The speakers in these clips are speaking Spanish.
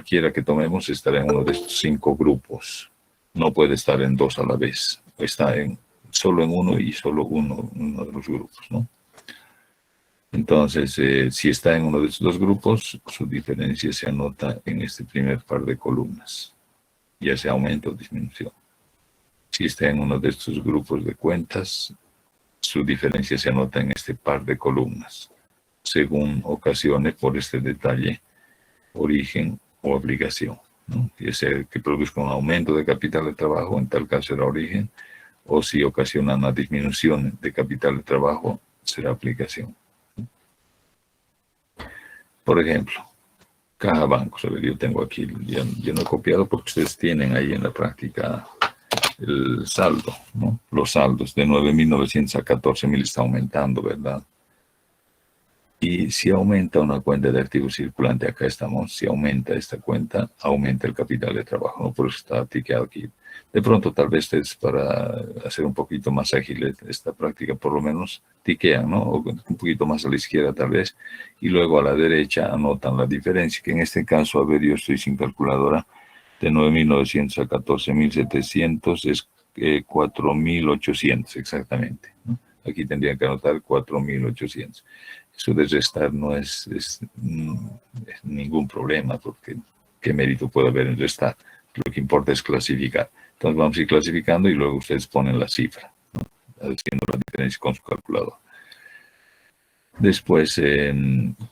quiera que tomemos, estará en uno de estos 5 grupos. No puede estar en 2 a la vez. Está solo en uno y solo uno de los grupos, ¿no? Entonces, si está en uno de estos 2 grupos, su diferencia se anota en este primer par de columnas, ya sea aumento o disminución. Si está en uno de estos grupos de cuentas, su diferencia se anota en este par de columnas, según ocasione por este detalle, origen o obligación, ¿no? Ya sea que produzca un aumento de capital de trabajo, en tal caso será origen, o si ocasiona una disminución de capital de trabajo, será aplicación. Por ejemplo, caja bancos. A ver, yo tengo aquí, yo no he copiado porque ustedes tienen ahí en la práctica el saldo, ¿no? Los saldos de 9.900 a 14.000 está aumentando, ¿verdad? Y si aumenta una cuenta de activo circulante, acá estamos, si aumenta esta cuenta, aumenta el capital de trabajo, ¿no? Por eso está tiqueado aquí. De pronto, tal vez es para hacer un poquito más ágil esta práctica, por lo menos tiquean, ¿no? O un poquito más a la izquierda tal vez, y luego a la derecha anotan la diferencia, que en este caso, a ver, yo estoy sin calculadora, de 9.900 a 14.700 es 4.800 exactamente, ¿no? Aquí tendrían que anotar 4.800. Eso de restar no es ningún problema, porque qué mérito puede haber en restar. Lo que importa es clasificar. Entonces vamos a ir clasificando y luego ustedes ponen la cifra, ¿no? Haciendo la diferencia con su calculador. Después,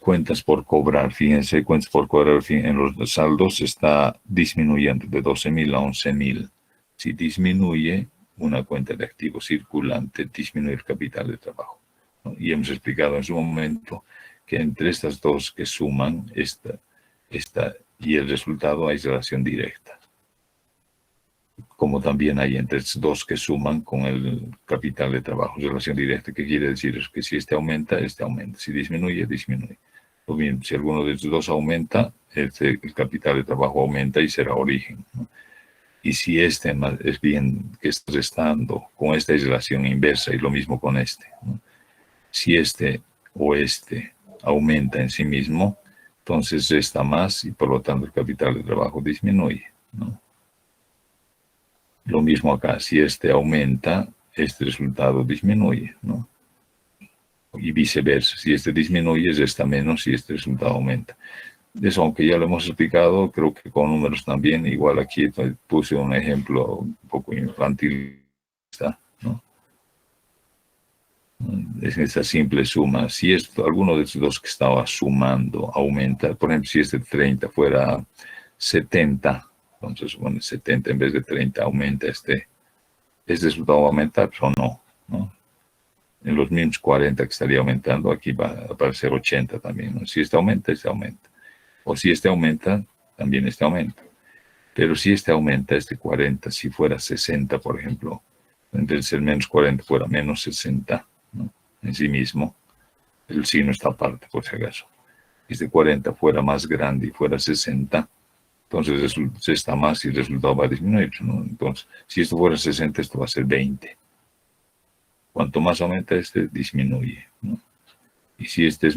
cuentas por cobrar. Fíjense, cuentas por cobrar en los saldos está disminuyendo de 12.000 a 11.000. Si disminuye una cuenta de activo circulante, disminuye el capital de trabajo, ¿no? Y hemos explicado en su momento que entre estas dos que suman, esta y el resultado hay relación directa. Como también hay entre dos que suman con el capital de trabajo, relación directa, que quiere decir es que si este aumenta, si disminuye, disminuye. O bien, si alguno de estos dos aumenta, el capital de trabajo aumenta y será origen, ¿no? Y si este es bien que está restando, con esta es relación inversa y lo mismo con este, ¿no? Si este o este aumenta en sí mismo, entonces resta más y por lo tanto el capital de trabajo disminuye, ¿no? Lo mismo acá, si este aumenta, este resultado disminuye, ¿no? Y viceversa, si este disminuye, resta menos y este resultado aumenta. Eso, aunque ya lo hemos explicado, creo que con números también, igual aquí puse un ejemplo un poco infantil, ¿no? Es esa simple suma. Si alguno de estos dos que estaba sumando aumenta, por ejemplo, si este 30 fuera 70, entonces supone 70 en vez de 30 aumenta este resultado va a aumentar, o no, ¿no? En los mismos 40 que estaría aumentando, aquí va a aparecer 80 también, ¿no? Si este aumenta, este aumenta. O si este aumenta, también este aumenta. Pero si este aumenta, este 40, si fuera 60, por ejemplo, entonces el menos 40 fuera menos 60, ¿no? En sí mismo, el signo está aparte, por si acaso. Si este 40 fuera más grande y fuera 60, entonces se está más y el resultado va a disminuir, ¿no? Entonces, si esto fuera 60, esto va a ser 20. Cuanto más aumenta este, disminuye, ¿no? Y si este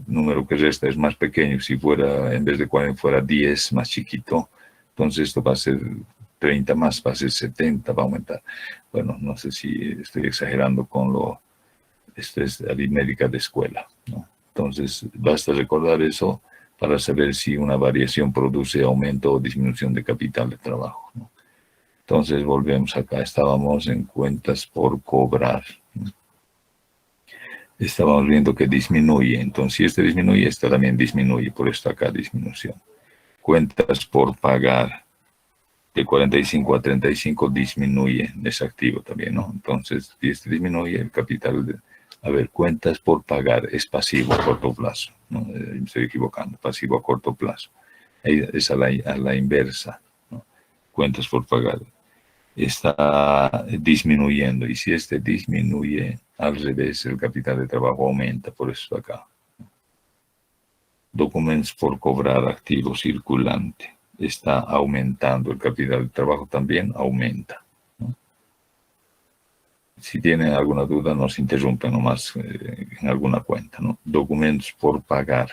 número que resta es más pequeño, si fuera, en vez de 40, fuera 10, más chiquito, entonces esto va a ser 30 más, va a ser 70, va a aumentar. Bueno, no sé si estoy exagerando con esto es aritmética de escuela, ¿no? Entonces, basta recordar eso para saber si una variación produce aumento o disminución de capital de trabajo, ¿no? Entonces, volvemos acá. Estábamos en cuentas por cobrar. Estábamos viendo que disminuye. Entonces, si este disminuye, esta también disminuye. Por esto acá disminución. Cuentas por pagar. De 45 a 35 disminuye. Es activo también, ¿no? Entonces, si este disminuye, el capital de... A ver, cuentas por pagar es pasivo a corto plazo, ¿no? Me estoy equivocando. Pasivo a corto plazo. Es a la inversa, ¿no? Cuentas por pagar está disminuyendo, y si este disminuye, al revés, el capital de trabajo aumenta, por eso acá. Documentos por cobrar, activo circulante, está aumentando, el capital de trabajo también aumenta, ¿no? Si tienen alguna duda, nos interrumpen nomás en alguna cuenta, ¿no? Documentos por pagar,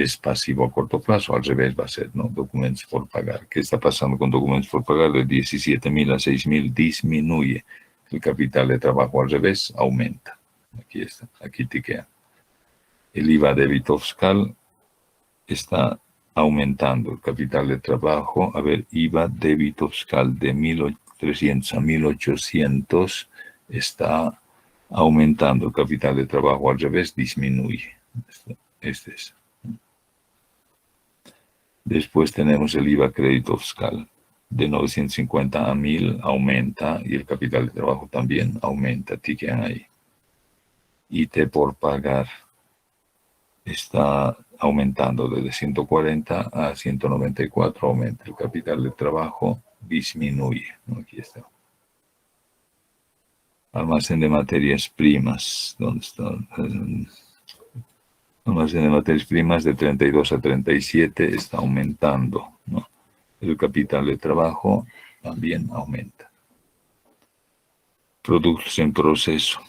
es pasivo a corto plazo, al revés va a ser, ¿no? Documentos por pagar. ¿Qué está pasando con documentos por pagar? De 17.000 a 6.000 disminuye. El capital de trabajo al revés aumenta. Aquí está, aquí tiquea. El IVA débito fiscal está aumentando. El capital de trabajo, a ver, IVA débito fiscal de 1.300 a 1.800 está aumentando. El capital de trabajo al revés disminuye. Este es. Después tenemos el IVA crédito fiscal. De 950 a 1.000 aumenta y el capital de trabajo también aumenta. Tiquean ahí. IT por pagar está aumentando desde 140 a 194, aumenta. El capital de trabajo disminuye. Aquí está. Almacén de materias primas. ¿Dónde está? Almacén de materias primas de 32 a 37 está aumentando, ¿no? El capital de trabajo también aumenta. Productos en proceso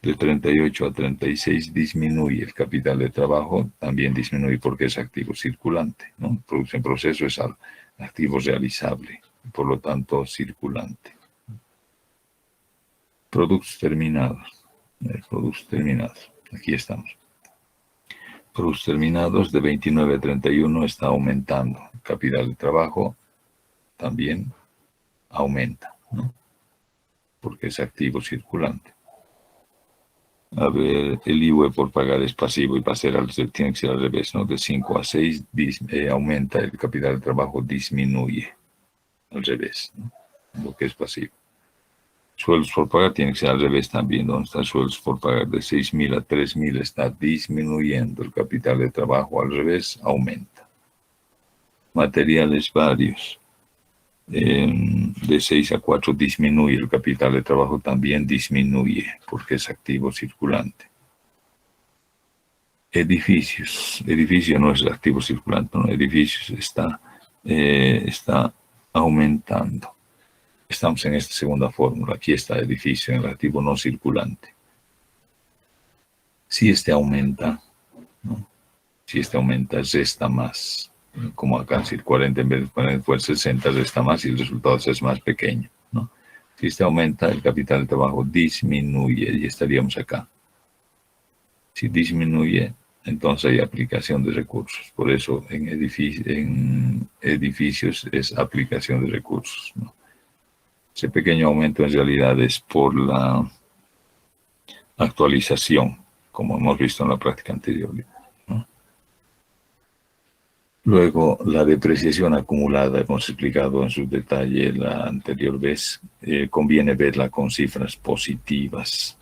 de 38 a 36 disminuye. El capital de trabajo también disminuye porque es activo circulante, ¿no? Productos en proceso es activo realizable, por lo tanto circulante. Productos terminados. Productos terminados. Aquí estamos. Productos terminados de 29 a 31 está aumentando. El capital de trabajo también aumenta, ¿no? Porque es activo circulante. A ver, el IVA por pagar es pasivo y tiene que ser al revés, ¿no? De 5 a 6 aumenta, el capital de trabajo disminuye. Al revés, ¿no? Lo que es pasivo. Sueldos por pagar tiene que ser al revés también. ¿Dónde está sueldos por pagar? De 6.000 a 3.000 está disminuyendo. El capital de trabajo al revés aumenta. Materiales varios. De 6 a 4 disminuye. El capital de trabajo también disminuye porque es activo circulante. Edificios. Edificio no es activo circulante, no. Edificios está aumentando. Estamos en esta segunda fórmula. Aquí está edificio en el activo no circulante. Si este aumenta, ¿no? Si este aumenta, resta más. Como acá, si el 40 en vez de 40 fue el 60, resta más y el resultado es más pequeño, ¿no? Si este aumenta, el capital de trabajo disminuye y estaríamos acá. Si disminuye, entonces hay aplicación de recursos. Por eso en edificios es aplicación de recursos, ¿no? Ese pequeño aumento en realidad es por la actualización, como hemos visto en la práctica anterior, ¿no? Luego, la depreciación acumulada, hemos explicado en su detalle la anterior vez, conviene verla con cifras positivas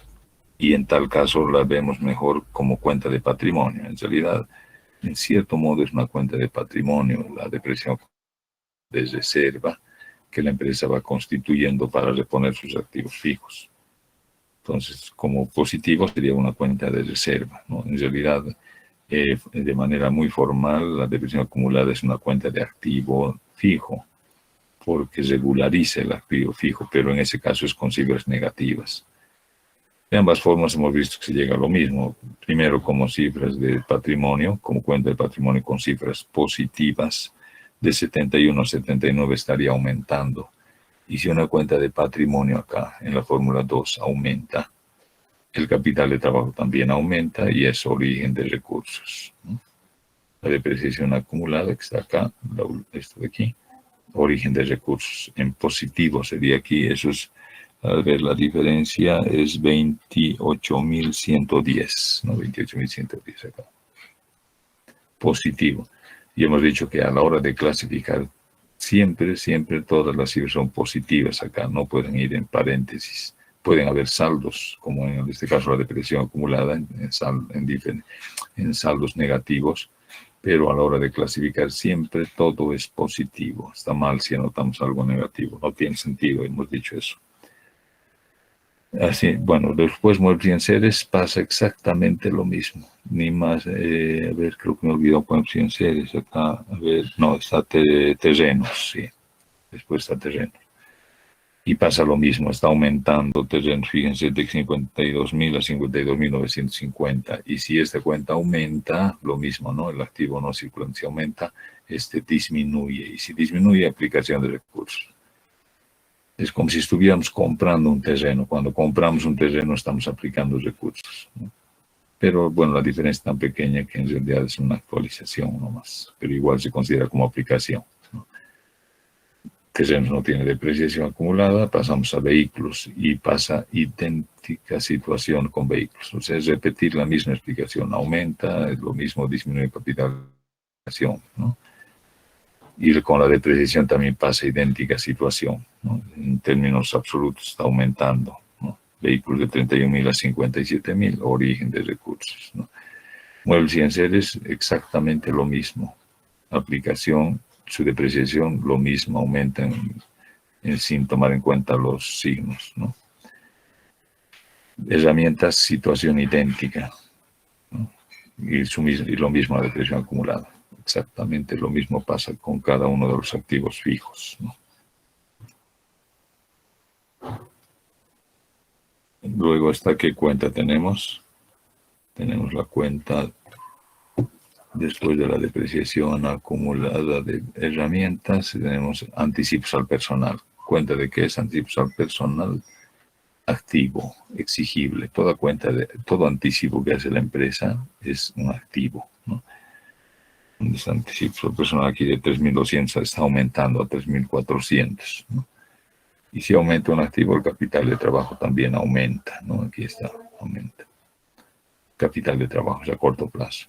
y en tal caso la vemos mejor como cuenta de patrimonio. En realidad, en cierto modo es una cuenta de patrimonio, la depreciación de reserva que la empresa va constituyendo para reponer sus activos fijos. Entonces, como positivo sería una cuenta de reserva, ¿no? En realidad, de manera muy formal, la depreciación acumulada es una cuenta de activo fijo, porque regulariza el activo fijo, pero en ese caso es con cifras negativas. De ambas formas hemos visto que se llega a lo mismo. Primero como cifras de patrimonio, como cuenta de patrimonio con cifras positivas, de 71 a 79 estaría aumentando. Y si una cuenta de patrimonio acá, en la fórmula 2, aumenta, el capital de trabajo también aumenta y es origen de recursos, ¿no? La depreciación acumulada que está acá, esto de aquí, origen de recursos. En positivo sería aquí, eso es, a ver, la diferencia es 28.110, no 28.110 acá. Positivo. Y hemos dicho que a la hora de clasificar, siempre todas las cifras son positivas acá, no pueden ir en paréntesis. Pueden haber saldos, como en este caso la depreciación acumulada, en saldos negativos, pero a la hora de clasificar siempre todo es positivo. Está mal si anotamos algo negativo, no tiene sentido, hemos dicho eso. Así, bueno, después muebles y enseres pasa exactamente lo mismo, ni más, a ver, creo que me olvidó muebles y enseres acá, a ver, no, está terrenos, sí, después está terrenos. Y pasa lo mismo, está aumentando terreno, fíjense, de 52.000 a 52.950. Y si esta cuenta aumenta, lo mismo, ¿no? El activo no circulante, si aumenta, este disminuye. Y si disminuye, aplicación de recursos. Es como si estuviéramos comprando un terreno. Cuando compramos un terreno, estamos aplicando recursos, ¿no? Pero bueno, la diferencia es tan pequeña que en realidad es una actualización nomás. Pero igual se considera como aplicación, ¿no? Terrenos no tiene depreciación acumulada, pasamos a vehículos y pasa idéntica situación con vehículos. O sea, es repetir la misma explicación. Aumenta, es lo mismo, disminuye capitalización, ¿no? Y con la depreciación también pasa idéntica situación, ¿no? En términos absolutos está aumentando, ¿no? Vehículos de 31.000 a 57.000, origen de recursos, ¿no? Muebles y enseres, exactamente lo mismo. Aplicación, su depreciación, lo mismo, aumenta sin tomar en cuenta los signos, ¿no? Herramientas, situación idéntica, ¿no? Y lo mismo la depreciación acumulada. Exactamente lo mismo pasa con cada uno de los activos fijos, ¿no? Luego, ¿hasta qué cuenta tenemos? Tenemos la cuenta después de la depreciación acumulada de herramientas. Tenemos anticipos al personal. Cuenta de qué es anticipos al personal. Activo, exigible. Toda cuenta todo anticipo que hace la empresa es un activo, ¿no? Este anticipo al personal aquí de 3.200 está aumentando a 3.400, ¿no? Y si aumenta un activo, el capital de trabajo también aumenta, ¿no? Aquí está, aumenta. Capital de trabajo es a corto plazo.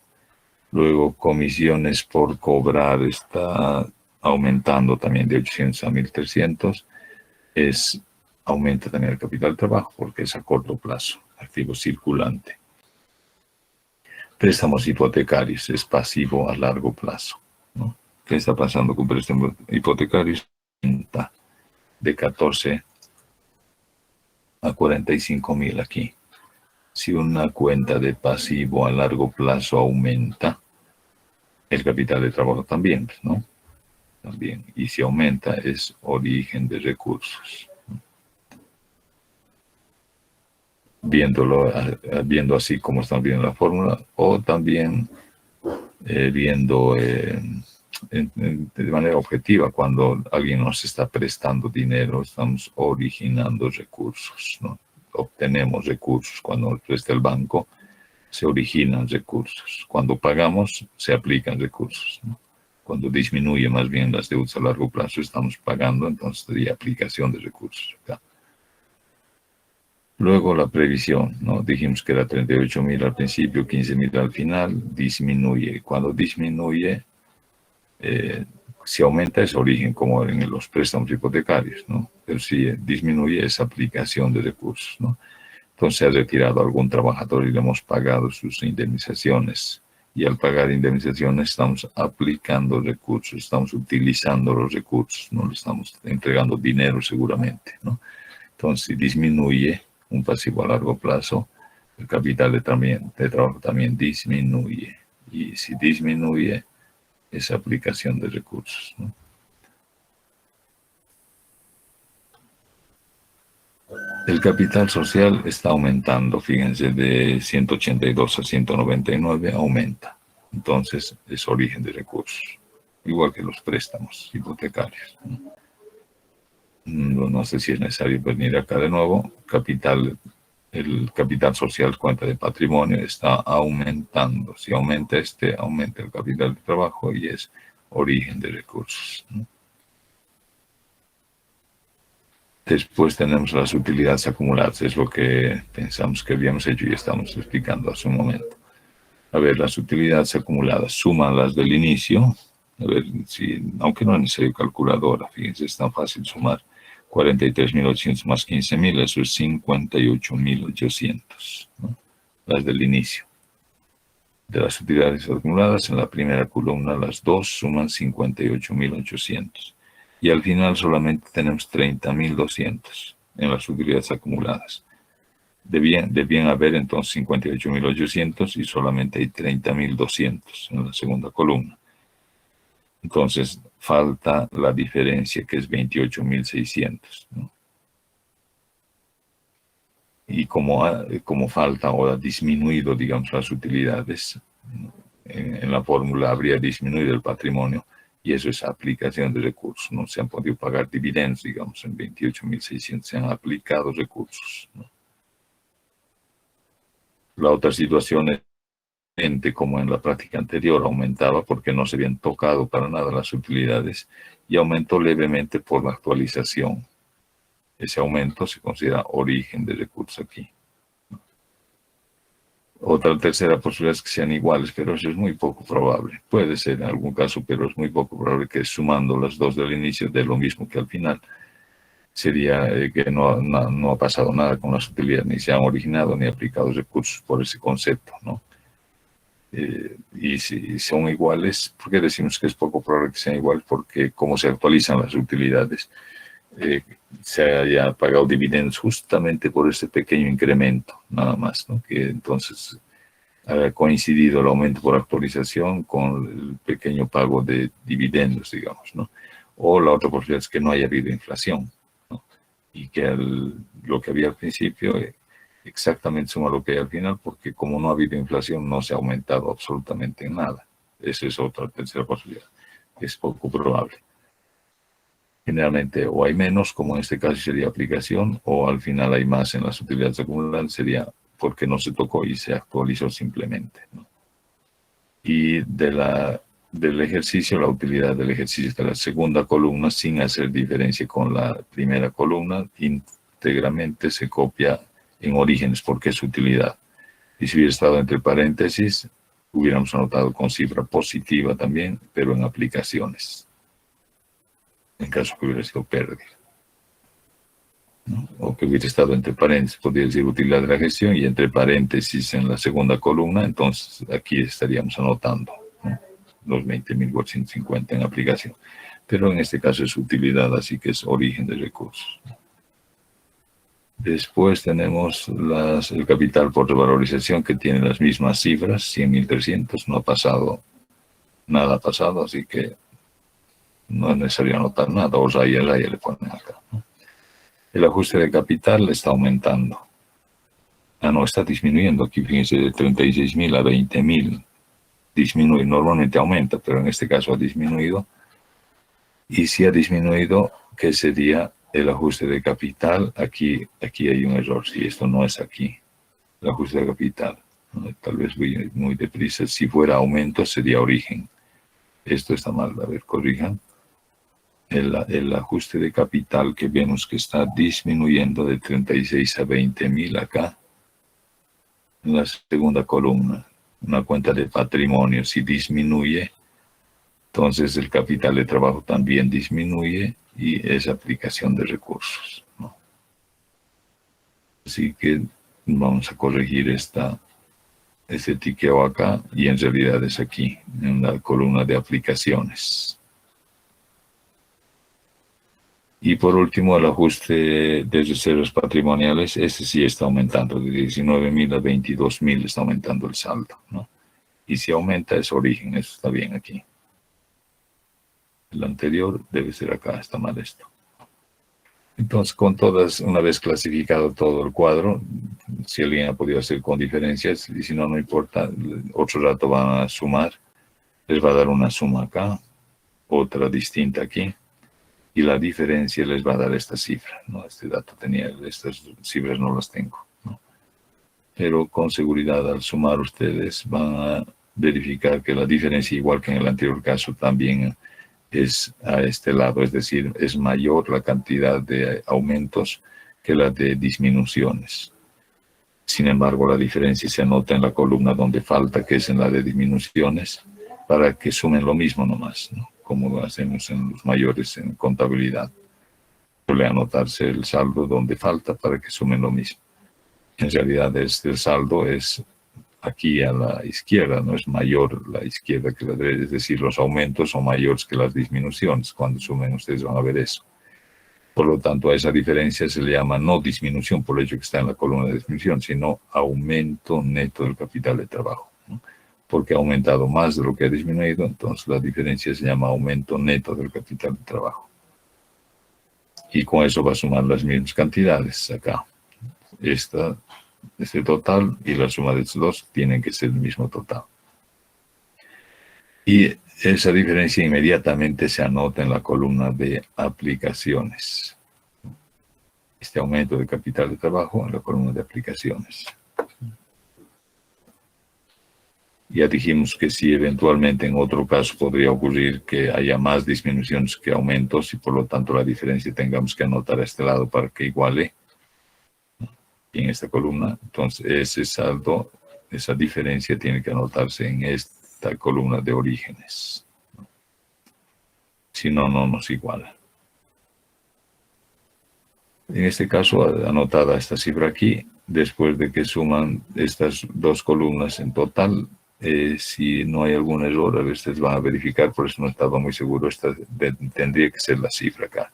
Luego, comisiones por cobrar está aumentando también de 800 a 1.300. Aumenta también el capital de trabajo porque es a corto plazo, activo circulante. Préstamos hipotecarios es pasivo a largo plazo, ¿no? ¿Qué está pasando con préstamos hipotecarios? De 14 a 45.000 aquí. Si una cuenta de pasivo a largo plazo aumenta, el capital de trabajo también, ¿no? También. Y si aumenta es origen de recursos. Viendo así como están viendo la fórmula, o también viendo de manera objetiva, cuando alguien nos está prestando dinero, estamos originando recursos, ¿no? Obtenemos recursos. Cuando nos presta el banco, se originan recursos. Cuando pagamos, se aplican recursos, ¿no? Cuando disminuye más bien las deudas a largo plazo, estamos pagando, entonces sería aplicación de recursos acá. Luego la previsión, ¿no? Dijimos que era 38.000 al principio, 15.000 al final, disminuye. Cuando disminuye, si aumenta es origen, como en los préstamos hipotecarios, ¿no? Pero si disminuye es aplicación de recursos, ¿no? Entonces se ha retirado algún trabajador y le hemos pagado sus indemnizaciones. Y al pagar indemnizaciones estamos aplicando recursos, estamos utilizando los recursos, no le estamos entregando dinero seguramente, ¿no? Entonces, si disminuye un pasivo a largo plazo, el capital de trabajo también disminuye. Y si disminuye, es aplicación de recursos, ¿no? El capital social está aumentando, fíjense, de 182 a 199 aumenta. Entonces, es origen de recursos, igual que los préstamos hipotecarios, ¿no? No sé si es necesario venir acá de nuevo. El capital social, cuenta de patrimonio, está aumentando. Si aumenta aumenta el capital de trabajo y es origen de recursos, ¿no? Después tenemos las utilidades acumuladas, es lo que pensamos que habíamos hecho y estamos explicando hace un momento. A ver, las utilidades acumuladas, suman las del inicio. A ver, si, aunque no es necesario calculadora, fíjense, es tan fácil sumar. 43.800 más 15.000, eso es 58.800, ¿no? Las del inicio. De las utilidades acumuladas, en la primera columna, las dos suman 58.800. Y al final solamente tenemos 30.200 en las utilidades acumuladas. Debían haber entonces 58.800 y solamente hay 30.200 en la segunda columna. Entonces falta la diferencia, que es 28.600, ¿no? y como falta o ha disminuido, digamos, las utilidades, en la fórmula habría disminuido el patrimonio, y eso es aplicación de recursos. No se han podido pagar dividendos, digamos, en 28.600 se han aplicado recursos, ¿no? La otra situación es como en la práctica anterior, aumentaba porque no se habían tocado para nada las utilidades y aumentó levemente por la actualización. Ese aumento se considera origen de recursos aquí. Otra tercera posibilidad es que sean iguales, pero eso es muy poco probable. Puede ser en algún caso, pero es muy poco probable que sumando las dos del inicio dé lo mismo que al final. Sería que no ha pasado nada con las utilidades, ni se han originado ni aplicado recursos por ese concepto, ¿no? Y si son iguales, ¿por qué decimos que es poco probable que sean iguales? Porque como se actualizan las utilidades, se haya pagado dividendos justamente por ese pequeño incremento, nada más, ¿no? Que entonces ha coincidido el aumento por actualización con el pequeño pago de dividendos, digamos, ¿no? O la otra posibilidad es que no haya habido inflación, ¿no? Y que lo que había al principio exactamente suma lo que hay al final, porque como no ha habido inflación, no se ha aumentado absolutamente nada. Esa es otra tercera posibilidad, que es poco probable. Generalmente o hay menos, como en este caso sería aplicación, o al final hay más en las utilidades acumuladas, sería porque no se tocó y se actualizó simplemente, ¿no? Y del ejercicio, la utilidad del ejercicio de la segunda columna, sin hacer diferencia con la primera columna, íntegramente se copia en orígenes porque es utilidad. Y si hubiera estado entre paréntesis, hubiéramos anotado con cifra positiva también, pero en aplicaciones, en caso que hubiera sido pérdida, ¿no? O que hubiera estado entre paréntesis, podría decir utilidad de la gestión, y entre paréntesis en la segunda columna, entonces aquí estaríamos anotando, ¿no?, los 20.450 en aplicación. Pero en este caso es utilidad, así que es origen de recursos. Después tenemos el capital por revalorización, que tiene las mismas cifras, 100.300, no ha pasado, nada ha pasado, así que no es necesario anotar nada, o sea, ya le ponen acá, ¿no? El ajuste de capital está aumentando. No, está disminuyendo aquí, fíjense, de 36.000 a 20.000. Disminuye, normalmente aumenta, pero en este caso ha disminuido. Y si ha disminuido, ¿qué sería el ajuste de capital? Aquí hay un error, si esto no es aquí, el ajuste de capital. Tal vez voy muy deprisa. Si fuera aumento, sería origen. Esto está mal, a ver, corrijan. El ajuste de capital que vemos que está disminuyendo de 36 a 20.000 acá, en la segunda columna, una cuenta de patrimonio. Si disminuye, entonces el capital de trabajo también disminuye y es aplicación de recursos, ¿no? Así que vamos a corregir este tiqueo acá, y en realidad es aquí, en la columna de aplicaciones. Y por último, el ajuste de reservas patrimoniales, este sí está aumentando, de 19.000 a 22.000 está aumentando el saldo, ¿no? Y si aumenta es origen, eso está bien aquí. El anterior debe ser acá, está mal esto. Entonces, una vez clasificado todo el cuadro, si alguien ha podido hacer con diferencias, y si no, no importa, otro rato van a sumar, les va a dar una suma acá, otra distinta aquí, y la diferencia les va a dar esta cifra, ¿no? Este dato estas cifras no las tengo, ¿no? Pero con seguridad al sumar ustedes van a verificar que la diferencia, igual que en el anterior caso, también es a este lado, es decir, es mayor la cantidad de aumentos que la de disminuciones. Sin embargo, la diferencia se anota en la columna donde falta, que es en la de disminuciones, para que sumen lo mismo nomás, ¿no? Como lo hacemos en los mayores en contabilidad. Suele anotarse el saldo donde falta para que sumen lo mismo. En realidad, el saldo es aquí a la izquierda, no es mayor la izquierda que la derecha, es decir, los aumentos son mayores que las disminuciones. Cuando sumen ustedes van a ver eso. Por lo tanto, a esa diferencia se le llama no disminución por el hecho que está en la columna de disminución, sino aumento neto del capital de trabajo, ¿no? Porque ha aumentado más de lo que ha disminuido, entonces la diferencia se llama aumento neto del capital de trabajo. Y con eso va a sumar las mismas cantidades acá. este total y la suma de estos dos tienen que ser el mismo total. Y esa diferencia inmediatamente se anota en la columna de aplicaciones. Este aumento de capital de trabajo en la columna de aplicaciones. Ya dijimos que si eventualmente en otro caso podría ocurrir que haya más disminuciones que aumentos y por lo tanto la diferencia tengamos que anotar a este lado para que iguale en esta columna, entonces ese saldo, esa diferencia tiene que anotarse en esta columna de orígenes. Si no, no nos iguala. En este caso, anotada esta cifra aquí, después de que suman estas dos columnas en total, si no hay algún error, a veces van a verificar, por eso no estaba muy seguro, tendría que ser la cifra acá.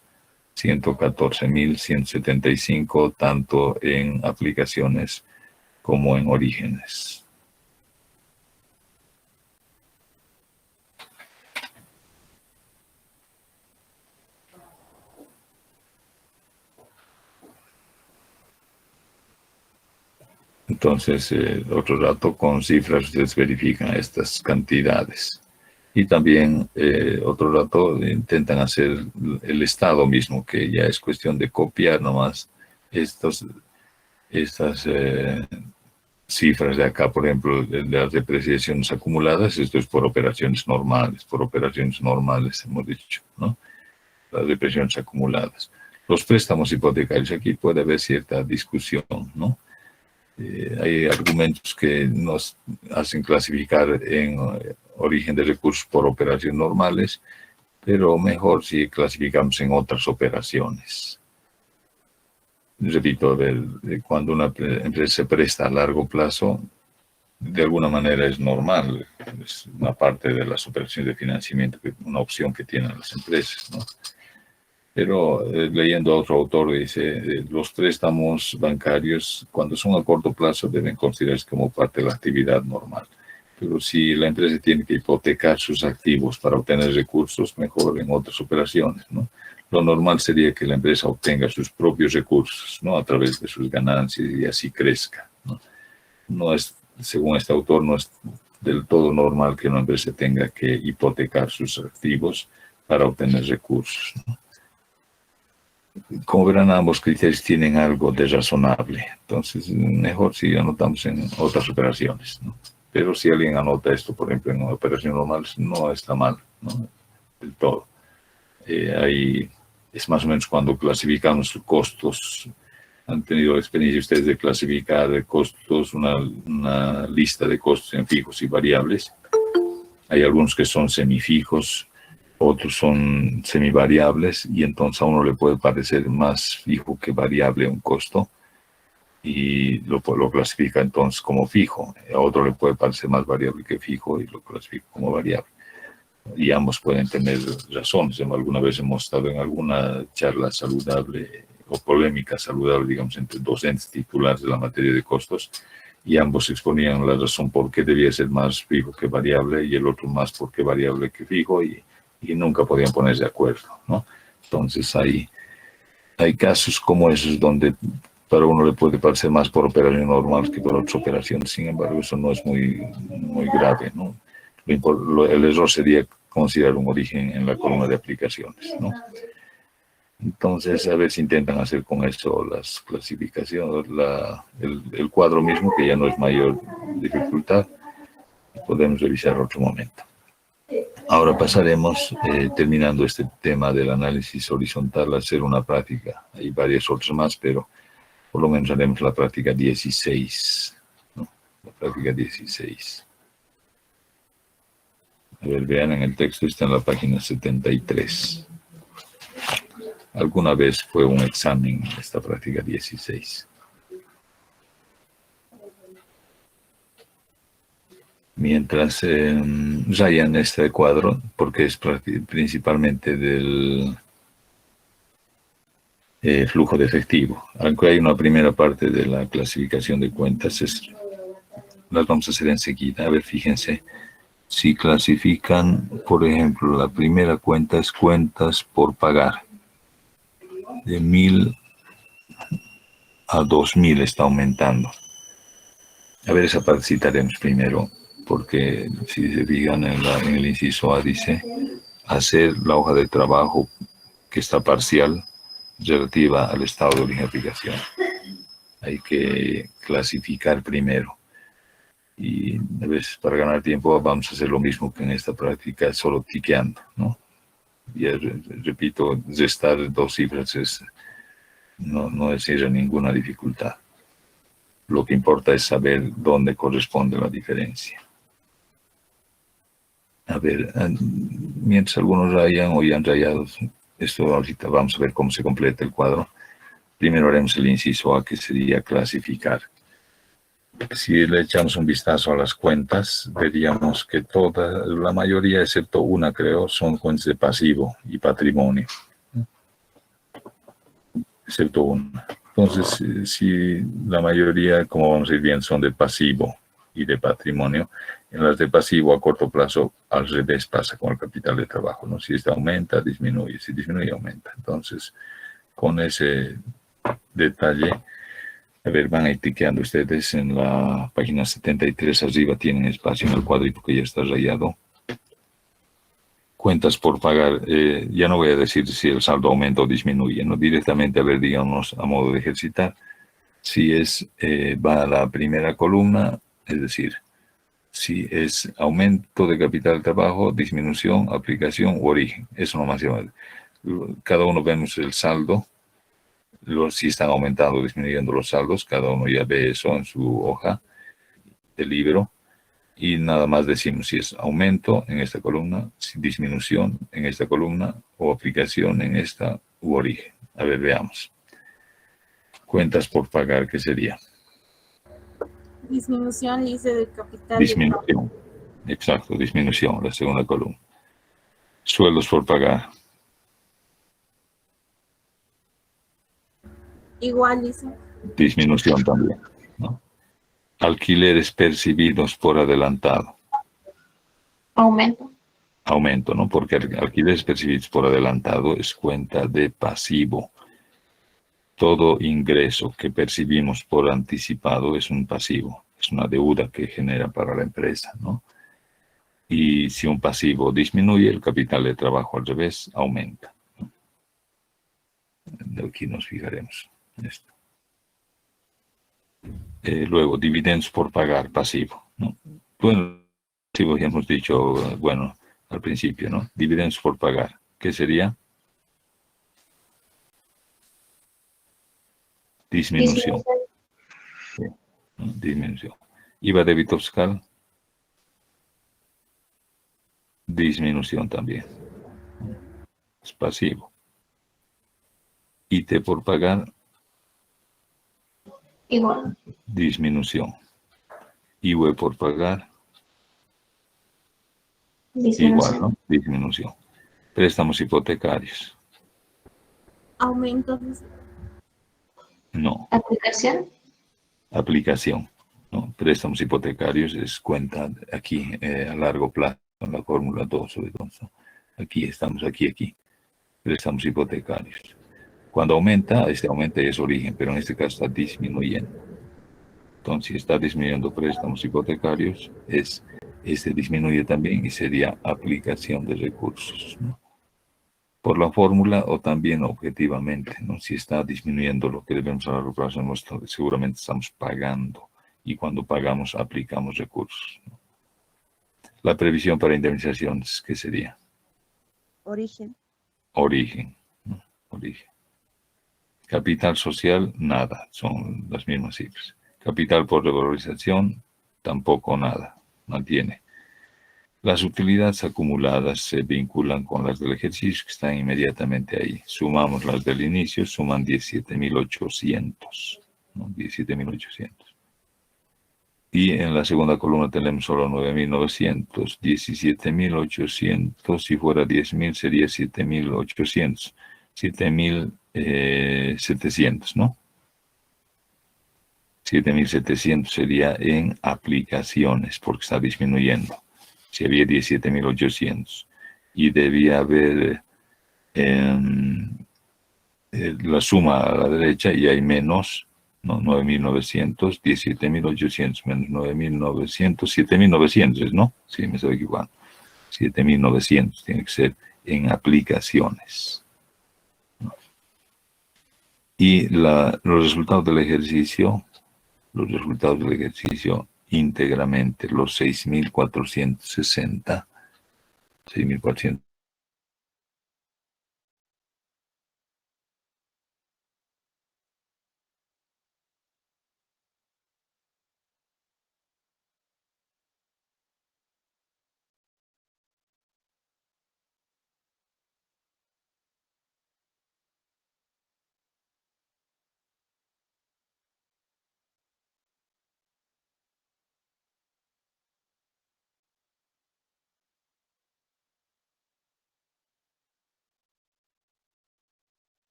114.175, tanto en aplicaciones como en orígenes. Entonces, otro rato con cifras ustedes verifican estas cantidades. Y también otro rato intentan hacer el estado mismo, que ya es cuestión de copiar nomás estas cifras de acá, por ejemplo, de las depreciaciones acumuladas. Esto es por operaciones normales hemos dicho, ¿no? Las depreciaciones acumuladas. Los préstamos hipotecarios, aquí puede haber cierta discusión, ¿no? Hay argumentos que nos hacen clasificar en origen de recursos por operaciones normales, pero mejor si clasificamos en otras operaciones. Repito, cuando una empresa se presta a largo plazo, de alguna manera es normal, es una parte de las operaciones de financiamiento, una opción que tienen las empresas, ¿no? Pero leyendo a otro autor dice, los préstamos bancarios cuando son a corto plazo deben considerarse como parte de la actividad normal. Pero si la empresa tiene que hipotecar sus activos para obtener recursos, mejor en otras operaciones, ¿no? Lo normal sería que la empresa obtenga sus propios recursos, ¿no? A través de sus ganancias y así crezca, ¿no? No es, según este autor, no es del todo normal que una empresa tenga que hipotecar sus activos para obtener recursos, ¿no? Como verán, ambos criterios tienen algo de razonable. Entonces, mejor si anotamos en otras operaciones, ¿no? Pero si alguien anota esto, por ejemplo, en operaciones normales, no está mal, ¿no? Del todo. Ahí es más o menos cuando clasificamos costos. Han tenido experiencia ustedes de clasificar costos, una lista de costos en fijos y variables. Hay algunos que son semifijos, otros son semivariables, y entonces a uno le puede parecer más fijo que variable un costo, y lo clasifica entonces como fijo. A otro le puede parecer más variable que fijo y lo clasifica como variable. Y ambos pueden tener razones. Alguna vez hemos estado en alguna charla saludable o polémica saludable, digamos, entre docentes titulares de la materia de costos, y ambos exponían la razón por qué debía ser más fijo que variable y el otro más por qué variable que fijo, y nunca podían ponerse de acuerdo, ¿no? Entonces hay casos como esos donde para uno le puede parecer más por operaciones normales que por otras operaciones. Sin embargo, eso no es muy grave, ¿no? El error sería considerar un origen en la columna de aplicaciones, ¿no? Entonces, a ver si intentan hacer con eso las clasificaciones, el cuadro mismo, que ya no es mayor dificultad, podemos revisar otro momento. Ahora pasaremos, terminando este tema del análisis horizontal, a hacer una práctica. Hay varias otras más, pero por lo menos haremos la práctica 16, ¿no? La práctica 16. A ver, vean en el texto, está en la página 73. Alguna vez fue un examen esta práctica 16. Mientras rayan este cuadro, porque es principalmente del flujo de efectivo. Aunque hay una primera parte de la clasificación de cuentas, las vamos a hacer enseguida. A ver, fíjense, si clasifican, por ejemplo, la primera cuenta es cuentas por pagar, de 1.000 a 2.000 está aumentando. A ver, esa parte citaremos primero, porque si se fijan en el inciso A dice hacer la hoja de trabajo que está parcial relativa al estado de origen de aplicación. Hay que clasificar primero. Y a veces para ganar tiempo vamos a hacer lo mismo que en esta práctica, solo tiqueando, ¿no? Y repito, restar dos cifras no encierra ninguna dificultad. Lo que importa es saber dónde corresponde la diferencia. A ver, mientras algunos rayan o ya han rayado, esto ahorita vamos a ver cómo se completa el cuadro. Primero haremos el inciso A, que sería clasificar. Si le echamos un vistazo a las cuentas, veríamos que la mayoría, excepto una creo, son cuentas de pasivo y patrimonio. Excepto una. Entonces, si la mayoría, como vamos a ir viendo, son de pasivo y de patrimonio, en las de pasivo a corto plazo, al revés pasa con el capital de trabajo, ¿no? Si este aumenta, disminuye, si disminuye, aumenta. Entonces, con ese detalle, a ver, van a ir tiqueando ustedes en la página 73 arriba, tienen espacio en el cuadrito que ya está rayado. Cuentas por pagar, ya no voy a decir si el saldo aumenta o disminuye, ¿no? Directamente, a ver, digamos, a modo de ejercitar, si va a la primera columna, es decir, si es aumento de capital de trabajo, disminución, aplicación u origen. Eso nomás lleva. Cada uno vemos el saldo, si están aumentando o disminuyendo los saldos, cada uno ya ve eso en su hoja de libro. Y nada más decimos si es aumento en esta columna, si disminución en esta columna o aplicación en esta u origen. A ver, veamos. Cuentas por pagar, ¿qué sería? Disminución, dice, del capital. Disminución. Exacto, disminución, la segunda columna. Sueldos por pagar. Igual, dice. Disminución también, ¿no? Alquileres percibidos por adelantado. Aumento. Aumento, ¿no? Porque alquileres percibidos por adelantado es cuenta de pasivo. Todo ingreso que percibimos por anticipado es un pasivo, es una deuda que genera para la empresa, ¿no? Y si un pasivo disminuye, el capital de trabajo al revés aumenta, ¿no? Aquí nos fijaremos en esto. Luego, dividendos por pagar, pasivo, ¿no? Bueno, pasivo ya hemos dicho, bueno, al principio, ¿no? Dividendos por pagar, ¿qué sería? Disminución. Sí, ¿no? Disminución. IVA débito fiscal. Disminución también. Es pasivo. IT por pagar. Igual. Disminución. IVE por pagar. Disminución. Igual, ¿no? Disminución. Préstamos hipotecarios. Aumento. No. Aplicación. Aplicación, ¿no? Préstamos hipotecarios es cuenta aquí a largo plazo, en la fórmula 2 sobre todo. Aquí estamos, aquí. Préstamos hipotecarios. Cuando aumenta, aumenta es origen, pero en este caso está disminuyendo. Entonces, si está disminuyendo préstamos hipotecarios, disminuye también y sería aplicación de recursos, ¿no? Por la fórmula o también objetivamente, ¿no? Si está disminuyendo lo que debemos a largo plazo, seguramente estamos pagando y cuando pagamos aplicamos recursos, ¿no? La previsión para indemnizaciones, ¿qué sería? Origen. Origen, ¿no? Origen. Capital social, nada, son las mismas cifras. Capital por revalorización, tampoco nada, mantiene. Las utilidades acumuladas se vinculan con las del ejercicio que están inmediatamente ahí. Sumamos las del inicio, suman 17.800, ¿no? 17.800. Y en la segunda columna tenemos solo 9.900, 17.800, si fuera 10.000 sería 7.800, 7.700, ¿no? 7.700 sería en aplicaciones porque está disminuyendo. Si había 17.800 y debía haber la suma a la derecha y hay menos No, 9.900, 17.800 menos 9.900, 7.900, ¿no? Sí, me estoy equivocando. 7.900 tiene que ser en aplicaciones. Y los resultados del ejercicio, íntegramente, los 6.460, 6.400.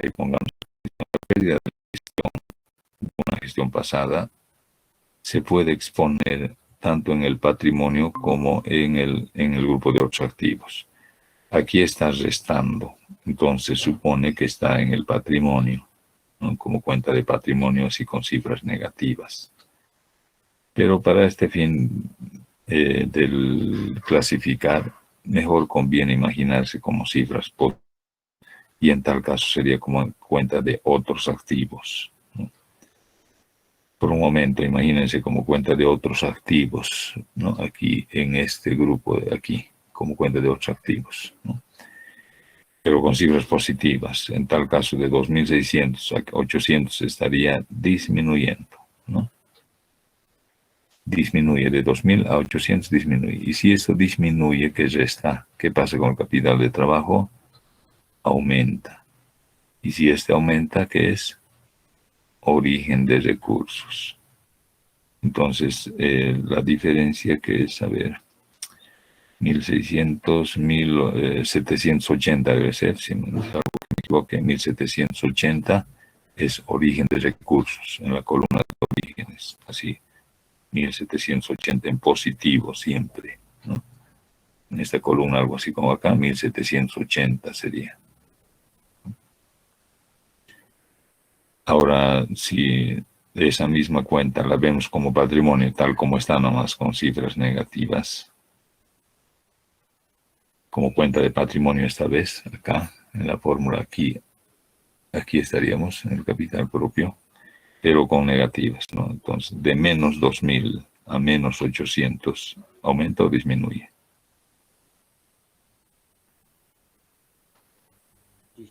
Ahí pongamos la pérdida de una gestión pasada, se puede exponer tanto en el patrimonio como en el grupo de otros activos. Aquí está restando, entonces supone que está en el patrimonio, ¿no? Como cuenta de patrimonio así con cifras negativas. Pero para este fin del clasificar, mejor conviene imaginarse como cifras y en tal caso sería como cuenta de otros activos, ¿no? Por un momento, imagínense como cuenta de otros activos, ¿no? Aquí en este grupo de aquí, como cuenta de otros activos, ¿no? Pero con cifras positivas. En tal caso, de 2.600 a 800 estaría disminuyendo, ¿no? Disminuye de 2.000 a 800, disminuye. Y si esto disminuye, ¿qué resta? ¿Qué pasa con el capital de trabajo? Aumenta. Y si este aumenta, ¿qué es? Origen de recursos. Entonces, la diferencia que es, a ver, 1.600, 1.780 debe ser, si no me equivoqué, 1.780 es origen de recursos en la columna de orígenes, así, 1.780 en positivo siempre, ¿no? En esta columna algo así como acá, 1.780 sería. Ahora, si esa misma cuenta la vemos como patrimonio, tal como está, nomás con cifras negativas, como cuenta de patrimonio esta vez, acá, en la fórmula aquí estaríamos en el capital propio, pero con negativas, ¿no? Entonces, de menos 2.000 a menos 800, ¿aumenta o disminuye?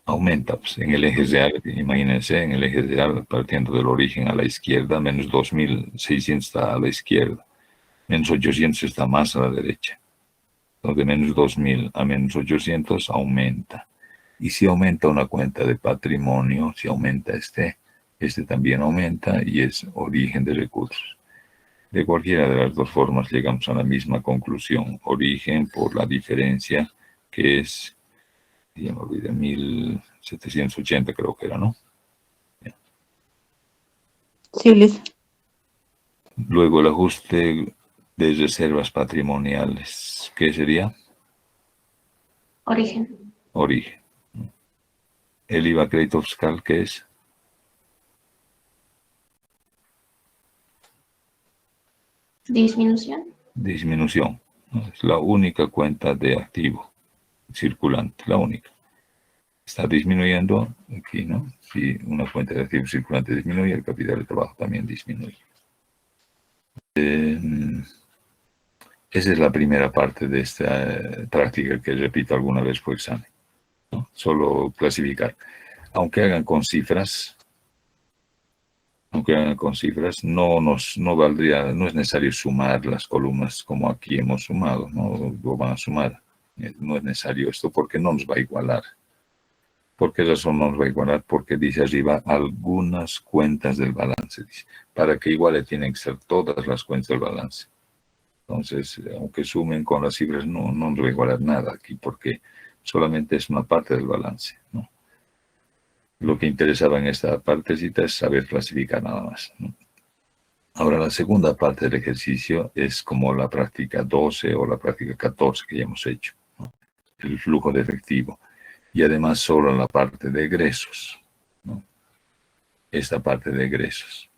Aumenta, pues, en el eje real, imagínense, en el eje real, partiendo del origen a la izquierda, menos 2.600 está a la izquierda, menos 800 está más a la derecha. Entonces, de menos 2.000 a menos 800 aumenta. Y si aumenta una cuenta de patrimonio, si aumenta este también aumenta y es origen de recursos. De cualquiera de las dos formas llegamos a la misma conclusión. Origen por la diferencia que es, ya me olvidé, 1.780 creo que era, ¿no? Sí, Liz. Luego el ajuste de reservas patrimoniales, ¿qué sería? Origen. Origen. El IVA crédito fiscal, ¿qué es? Disminución. Disminución, ¿no? Es la única cuenta de activo circulante, la única. Está disminuyendo aquí, ¿no? Si una cuenta de activo circulante disminuye, el capital de trabajo también disminuye. Esa es la primera parte de esta práctica que repito alguna vez por examen, ¿no? Solo clasificar. Aunque hagan con cifras, no valdría, no es necesario sumar las columnas como aquí hemos sumado, no lo van a sumar. No es necesario esto porque no nos va a igualar. ¿Por qué razón no nos va a igualar? Porque dice arriba algunas cuentas del balance. Dice, para que iguale tienen que ser todas las cuentas del balance. Entonces, aunque sumen con las cifras, no nos va a igualar nada aquí porque solamente es una parte del balance, ¿no? Lo que interesaba en esta partecita es saber clasificar nada más, ¿no? Ahora, la segunda parte del ejercicio es como la práctica 12 o la práctica 14 que ya hemos hecho, ¿no? El flujo de efectivo. y además solo la parte de egresos, ¿no? Esta parte de egresos.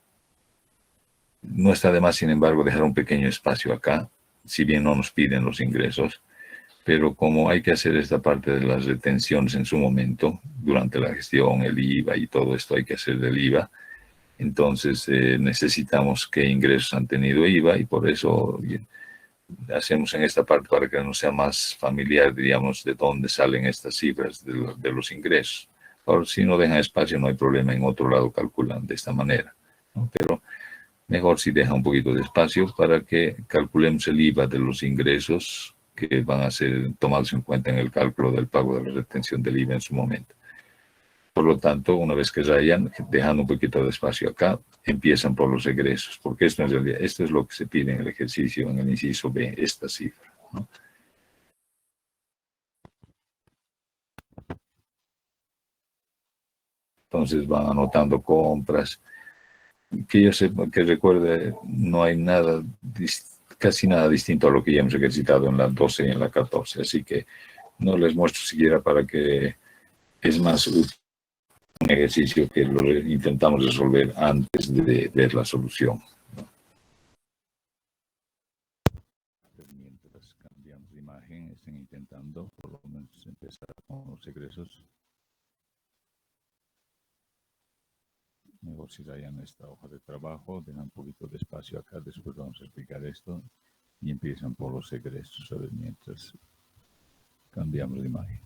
No está de más, sin embargo, dejar un pequeño espacio acá, si bien no nos piden los ingresos, pero como hay que hacer esta parte de las retenciones en su momento, durante la gestión, el IVA y todo esto hay que hacer del IVA, entonces necesitamos qué ingresos han tenido IVA y por eso hacemos en esta parte para que nos sea más familiar, diríamos, de dónde salen estas cifras de los ingresos. Ahora, si no dejan espacio, no hay problema, en otro lado calculan de esta manera, ¿no? Pero mejor si deja un poquito de espacio para que calculemos el IVA de los ingresos que van a ser tomados en cuenta en el cálculo del pago de la retención del IVA en su momento. Por lo tanto, una vez que vayan dejando un poquito de espacio acá, empiezan por los egresos, porque esto en realidad, esto es lo que se pide en el ejercicio, en el inciso B, esta cifra, ¿no? Entonces van anotando compras. Que yo sepa, que recuerde, no hay nada, casi nada distinto a lo que ya hemos ejercitado en la 12 y en la 14, así que no les muestro siquiera para que es más útil un ejercicio que lo intentamos resolver antes de ver la solución. Mientras cambiamos de imagen, estén intentando por lo menos empezar con los egresos. Mejor si rayan esta hoja de trabajo, dejan un poquito de espacio acá, después vamos a explicar esto y empiezan por los egresos, a ver, mientras cambiamos de imagen.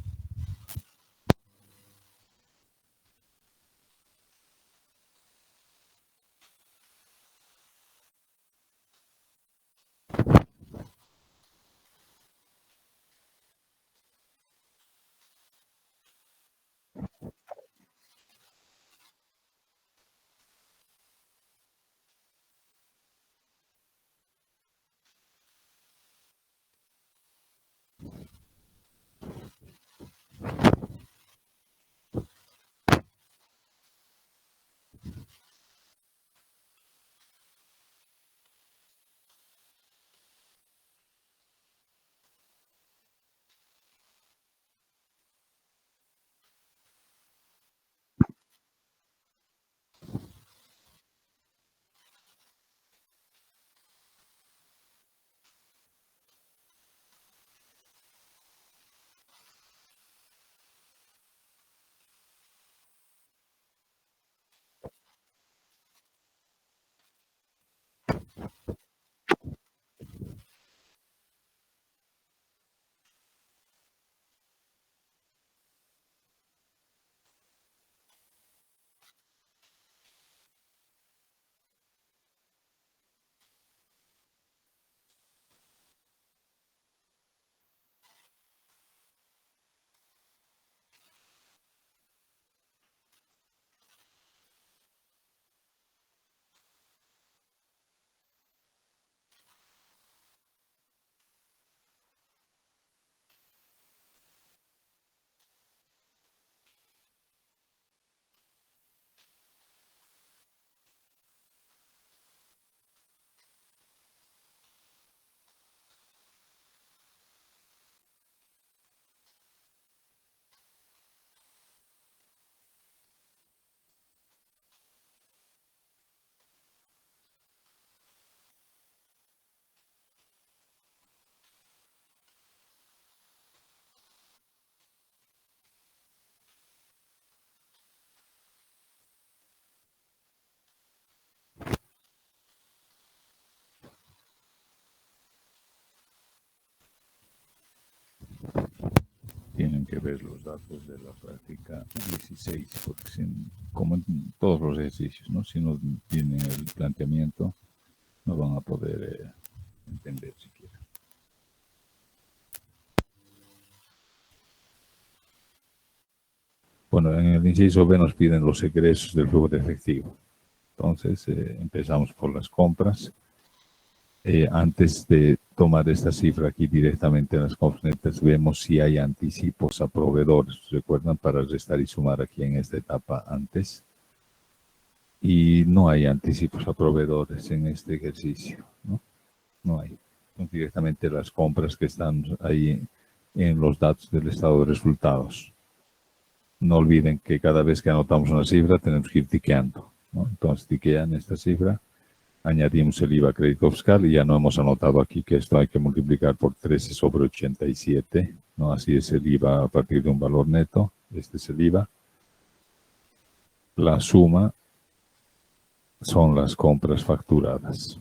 Tienen que ver los datos de la práctica 16, porque como en todos los ejercicios, ¿no? Si no tienen el planteamiento, no van a poder entender siquiera. Bueno, en el inciso B nos piden los egresos del flujo de efectivo. Entonces, empezamos por las compras. Antes de tomar esta cifra aquí directamente en las compras, vemos si hay anticipos a proveedores. ¿Recuerdan? Para restar y sumar aquí en esta etapa antes. Y no hay anticipos a proveedores en este ejercicio, ¿no? No hay. Son directamente las compras que están ahí en los datos del estado de resultados. No olviden que cada vez que anotamos una cifra tenemos que ir tiqueando, ¿no? Entonces tiquean esta cifra, añadimos el IVA crédito fiscal y ya no hemos anotado aquí que esto hay que multiplicar por 13 sobre 87, ¿no? Así es el IVA a partir de un valor neto. Este es el IVA. La suma son las compras facturadas.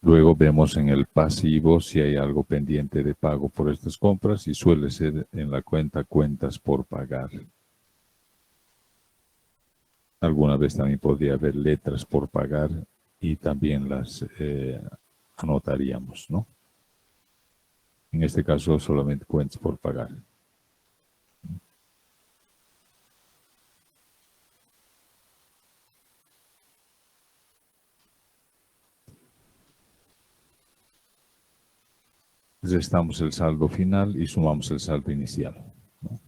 Luego vemos en el pasivo si hay algo pendiente de pago por estas compras y suele ser en la cuenta cuentas por pagar. Alguna vez también podría haber letras por pagar y también las anotaríamos, ¿no? En este caso solamente cuentas por pagar. Restamos el saldo final y sumamos el saldo inicial, ¿no?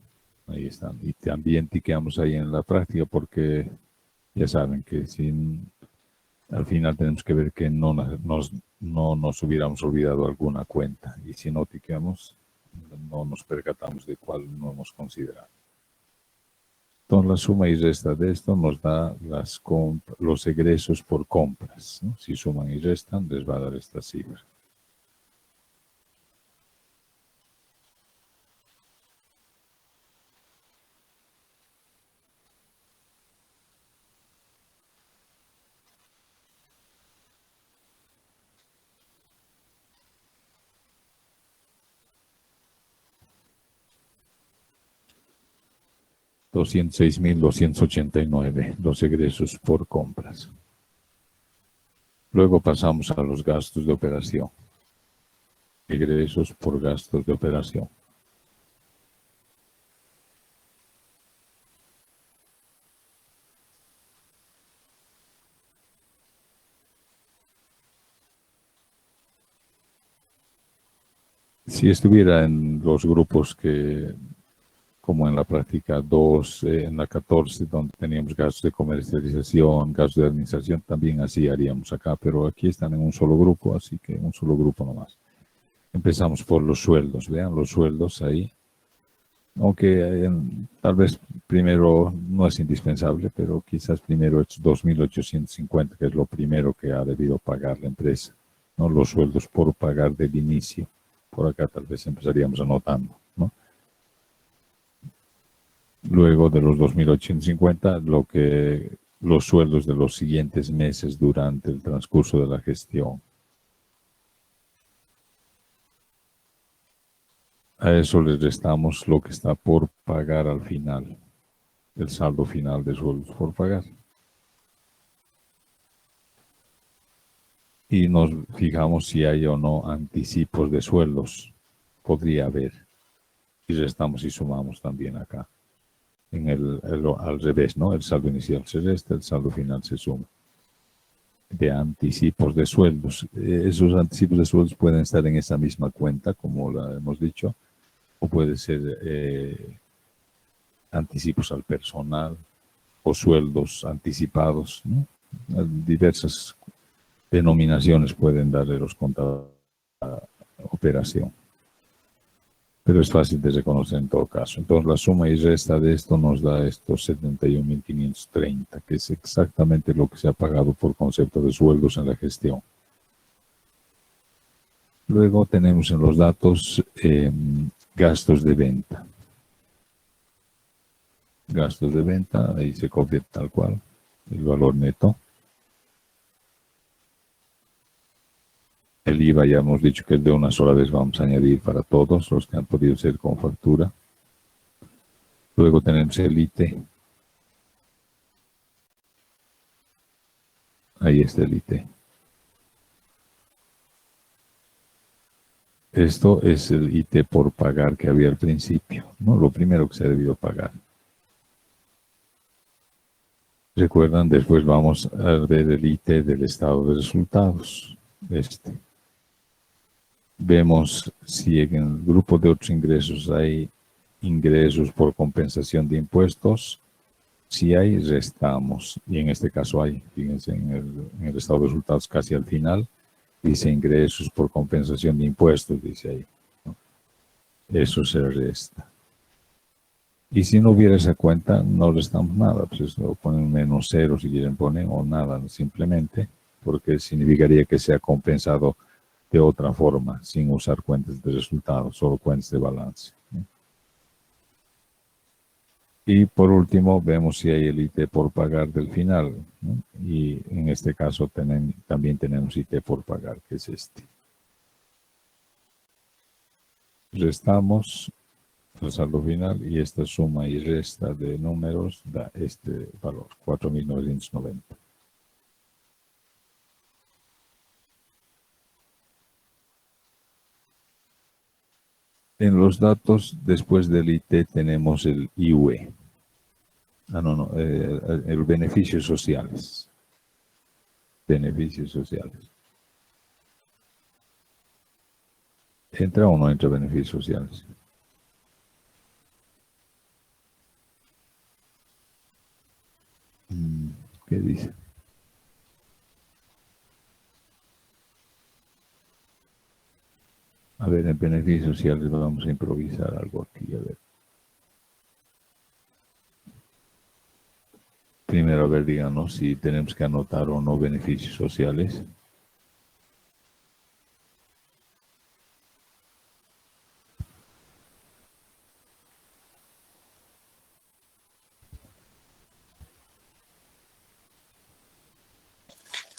Ahí están. Y también tiqueamos ahí en la práctica porque ya saben que al final tenemos que ver que no nos hubiéramos olvidado alguna cuenta. Y si no tiqueamos, no nos percatamos de cuál no hemos considerado. Entonces la suma y resta de esto nos da los egresos por compras, ¿no? Si suman y restan, les va a dar esta cifra. $206,289 los egresos por compras. Luego pasamos a los gastos de operación. Egresos por gastos de operación. Si estuviera en los grupos como en la práctica 2, en la 14, donde teníamos gastos de comercialización, gastos de administración, también así haríamos acá, pero aquí están en un solo grupo, así que un solo grupo nomás. Empezamos por los sueldos, vean los sueldos ahí, aunque tal vez primero no es indispensable, pero quizás primero es 2.850, que es lo primero que ha debido pagar la empresa, ¿no? Los sueldos por pagar del inicio. Por acá tal vez empezaríamos anotando, ¿no? Luego de los 2.850, los sueldos de los siguientes meses durante el transcurso de la gestión. A eso les restamos lo que está por pagar al final, el saldo final de sueldos por pagar. Y nos fijamos si hay o no anticipos de sueldos. Podría haber. Y restamos y sumamos también acá. Al revés, ¿no? El saldo inicial se resta, el saldo final se suma. De anticipos de sueldos. Esos anticipos de sueldos pueden estar en esa misma cuenta, como la hemos dicho, o puede ser anticipos al personal o sueldos anticipados, ¿no? Diversas denominaciones pueden darle los contadores a la operación. Pero es fácil de reconocer en todo caso. Entonces la suma y resta de esto nos da estos 71.530, que es exactamente lo que se ha pagado por concepto de sueldos en la gestión. Luego tenemos en los datos gastos de venta. Gastos de venta, ahí se copia tal cual el valor neto. El IVA ya hemos dicho que es de una sola vez, vamos a añadir para todos los que han podido ser con factura. Luego tenemos el ITE. Ahí está el ITE. Esto es el ITE por pagar que había al principio, ¿no? Lo primero que se ha debido pagar. Recuerdan, después vamos a ver el ITE del estado de resultados. Vemos si en el grupo de otros ingresos hay ingresos por compensación de impuestos. Si hay, restamos. Y en este caso hay, fíjense, en el estado de resultados casi al final, Dice ingresos por compensación de impuestos, dice ahí, ¿no? Eso se resta. Y si no hubiera esa cuenta, no restamos nada. Pues lo ponen menos cero si quieren poner, o nada, simplemente, porque significaría que se ha compensado de otra forma, sin usar cuentas de resultados, solo cuentas de balance, ¿no? Y por último, vemos si hay el IT por pagar del final, ¿no? Y en este caso también tenemos IT por pagar, que es este. Restamos el saldo final y esta suma y resta de números da este valor, 4.990. En los datos, después del IT, tenemos el IUE. El beneficios sociales. Beneficios sociales. ¿Entra o no entra beneficios sociales? ¿Qué dice? A ver, en beneficios sociales vamos a improvisar algo aquí, a ver. Primero, a ver, díganos si tenemos que anotar o no beneficios sociales.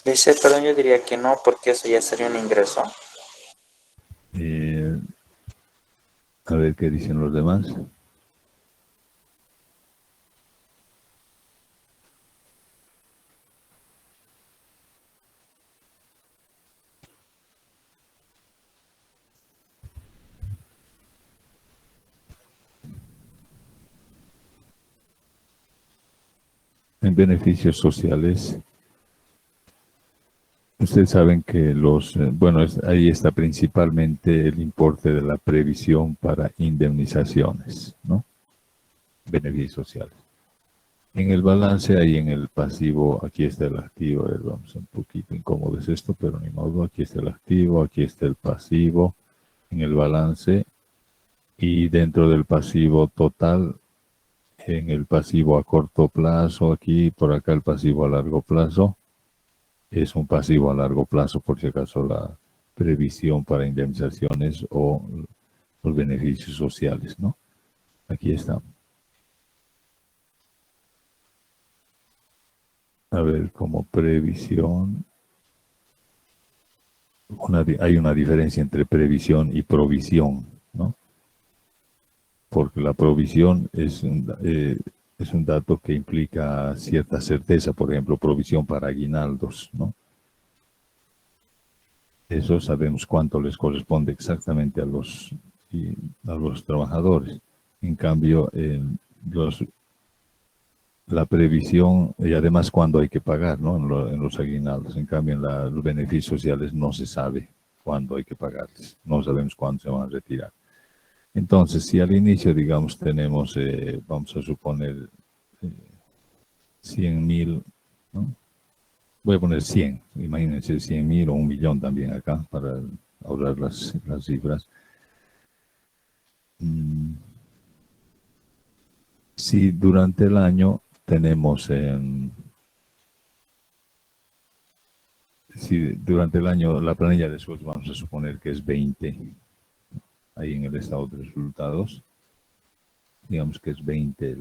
Dice, perdón, yo diría que no, porque eso ya sería un ingreso. A ver qué dicen los demás. En beneficios sociales, ustedes saben que ahí está principalmente el importe de la previsión para indemnizaciones, ¿no? Beneficios sociales. En el balance, ahí en el pasivo, aquí está el activo. A ver, vamos, un poquito incómodo es esto, pero ni modo. Aquí está el activo, aquí está el pasivo, en el balance. Y dentro del pasivo total, en el pasivo a corto plazo, aquí, por acá el pasivo a largo plazo, es un pasivo a largo plazo, por si acaso la previsión para indemnizaciones o los beneficios sociales, ¿no? Aquí está. A ver, como previsión, hay una diferencia entre previsión y provisión, ¿no? Porque la provisión es un dato que implica cierta certeza, por ejemplo, provisión para aguinaldos, ¿no? Eso sabemos cuánto les corresponde exactamente a los trabajadores. En cambio, la previsión y además cuándo hay que pagar, ¿no? En los aguinaldos. En cambio, en los beneficios sociales no se sabe cuándo hay que pagarles. No sabemos cuándo se van a retirar. Entonces, si al inicio, digamos, tenemos, vamos a suponer, 100.000, ¿no? Voy a poner 100, imagínense 100.000 o 1.000.000 también acá para ahorrar las cifras. Si durante el año tenemos, si durante el año la planilla de sueldos vamos a suponer que es 20, ahí en el estado de resultados, digamos que es 20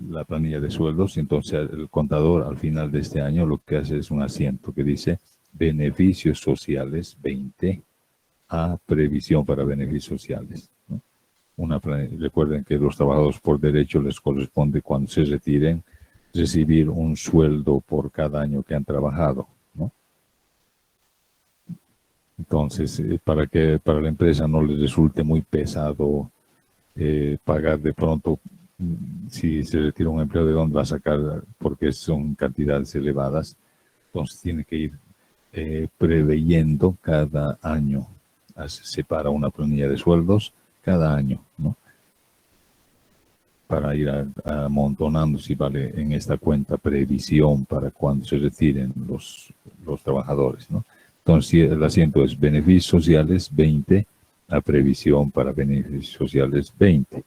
la planilla de sueldos, y entonces el contador al final de este año lo que hace es un asiento que dice beneficios sociales 20 a previsión para beneficios sociales, ¿no? Recuerden que los trabajadores por derecho les corresponde cuando se retiren recibir un sueldo por cada año que han trabajado, ¿no? Entonces, para que para la empresa no les resulte muy pesado pagar de pronto, si se retira un empleo, ¿de dónde va a sacar? Porque son cantidades elevadas. Entonces tiene que ir preveyendo cada año. Se separa una planilla de sueldos cada año, ¿no? Para ir amontonando, si vale, en esta cuenta previsión para cuando se retiren los los trabajadores, ¿no? Entonces, si el asiento es beneficios sociales 20, la previsión para beneficios sociales 20.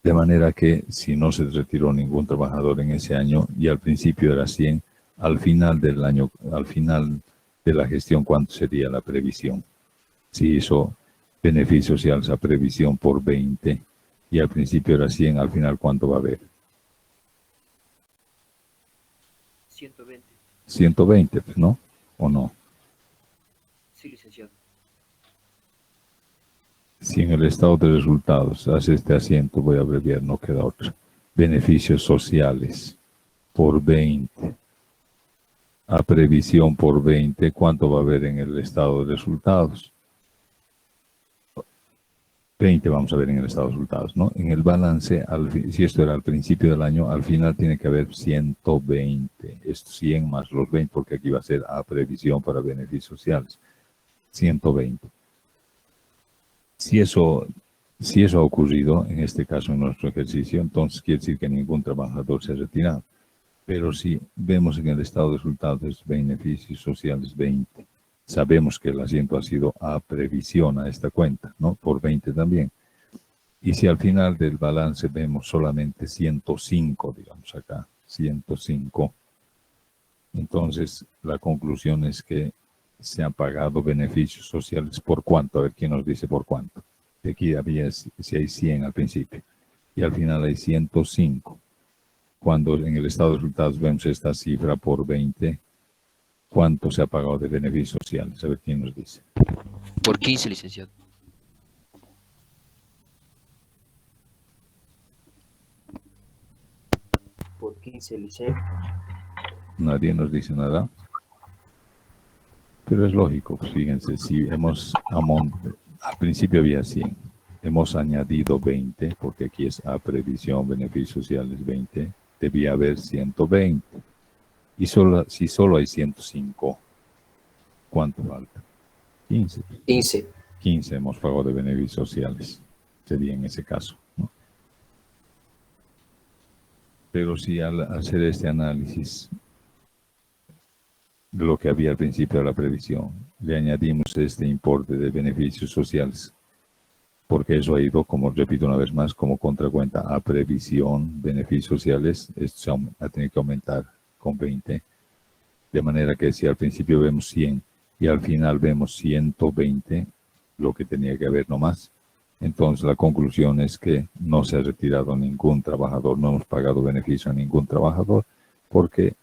De manera que si no se retiró ningún trabajador en ese año y al principio era 100, al final del año, al final de la gestión, ¿cuánto sería la previsión? Si hizo beneficios sociales a previsión por 20 y al principio era 100, al final, ¿cuánto va a haber? 120. 120, pues, ¿no? ¿O no? Sí, licenciado. Si en el estado de resultados hace este asiento, voy a abreviar, no queda otro. Beneficios sociales por 20. A previsión por 20, ¿cuánto va a haber en el estado de resultados? 20 vamos a ver en el estado de resultados, ¿no? En el balance, si esto era al principio del año, al final tiene que haber 120. Es 100 más los 20, porque aquí va a ser a previsión para beneficios sociales. 120. Si eso ha ocurrido, en este caso en nuestro ejercicio, entonces quiere decir que ningún trabajador se ha retirado. Pero si vemos en el estado de resultados beneficios sociales 20, sabemos que el asiento ha sido a previsión a esta cuenta, ¿no? Por 20 también. Y si al final del balance vemos solamente 105, digamos acá, 105, entonces la conclusión es que se han pagado beneficios sociales por cuánto. A ver quién nos dice por cuánto. De aquí había, si hay 100 al principio y al final hay 105. Cuando en el estado de resultados vemos esta cifra por 20, ¿cuánto se ha pagado de beneficios sociales? A ver quién nos dice. Por 15, licenciado. Por 15, licenciado. Nadie nos dice nada. Pero es lógico, pues fíjense, si al principio había 100, hemos añadido 20, porque aquí es a previsión, beneficios sociales 20, debía haber 120. Y si solo hay 105, ¿cuánto falta? 15. 15. 15 hemos pagado de beneficios sociales, sería en ese caso, ¿no? Pero si al hacer este análisis de lo que había al principio de la previsión, le añadimos este importe de beneficios sociales, porque eso ha ido, como repito una vez más, como contracuenta a previsión, beneficios sociales, esto ha tenido que aumentar con 20, de manera que si al principio vemos 100 y al final vemos 120, lo que tenía que haber no más, entonces la conclusión es que no se ha retirado ningún trabajador, no hemos pagado beneficio a ningún trabajador, porque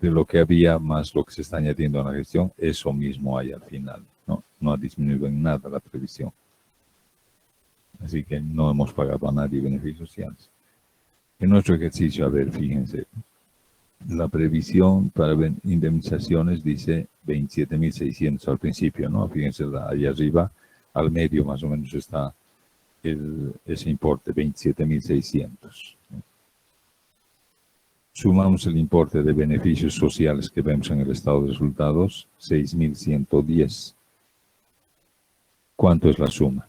de lo que había más lo que se está añadiendo a la gestión, eso mismo hay al final, ¿no? No ha disminuido en nada la previsión. Así que no hemos pagado a nadie beneficios sociales. En nuestro ejercicio, a ver, fíjense, la previsión para indemnizaciones dice 27.600 al principio, ¿no? Fíjense, ahí arriba, al medio más o menos está ese importe, 27.600. Sumamos el importe de beneficios sociales que vemos en el estado de resultados, 6.110. ¿Cuánto es la suma?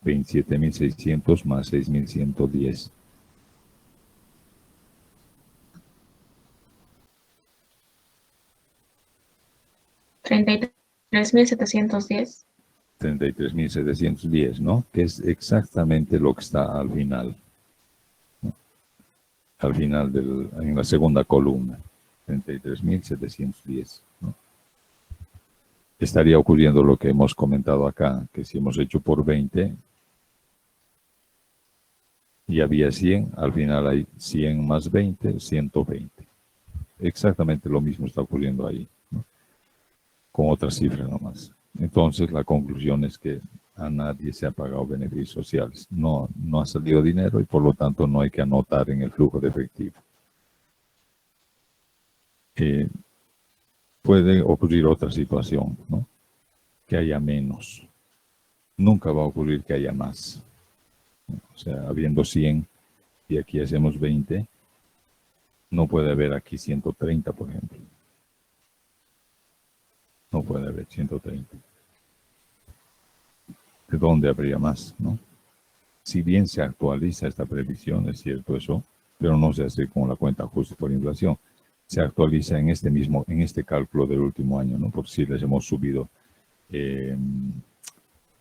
27.600 más 6.110. $33.710. 33.710, ¿no? Que es exactamente lo que está al final. Al final, en la segunda columna, 33.710, ¿no? Estaría ocurriendo lo que hemos comentado acá, que si hemos hecho por 20 y había 100, al final hay 100 más 20, 120. Exactamente lo mismo está ocurriendo ahí, ¿no? Con otra cifra nomás. Entonces, la conclusión es que a nadie se ha pagado beneficios sociales. No ha salido dinero y por lo tanto no hay que anotar en el flujo de efectivo. Puede ocurrir otra situación, ¿no? Que haya menos. Nunca va a ocurrir que haya más. O sea, habiendo 100 y aquí hacemos 20, no puede haber aquí 130, por ejemplo. No puede haber 130. ¿De dónde habría más, no? Si bien se actualiza esta previsión, es cierto eso, pero no se hace con la cuenta ajuste por inflación. se actualiza en este cálculo del último año, ¿no? Por si les hemos subido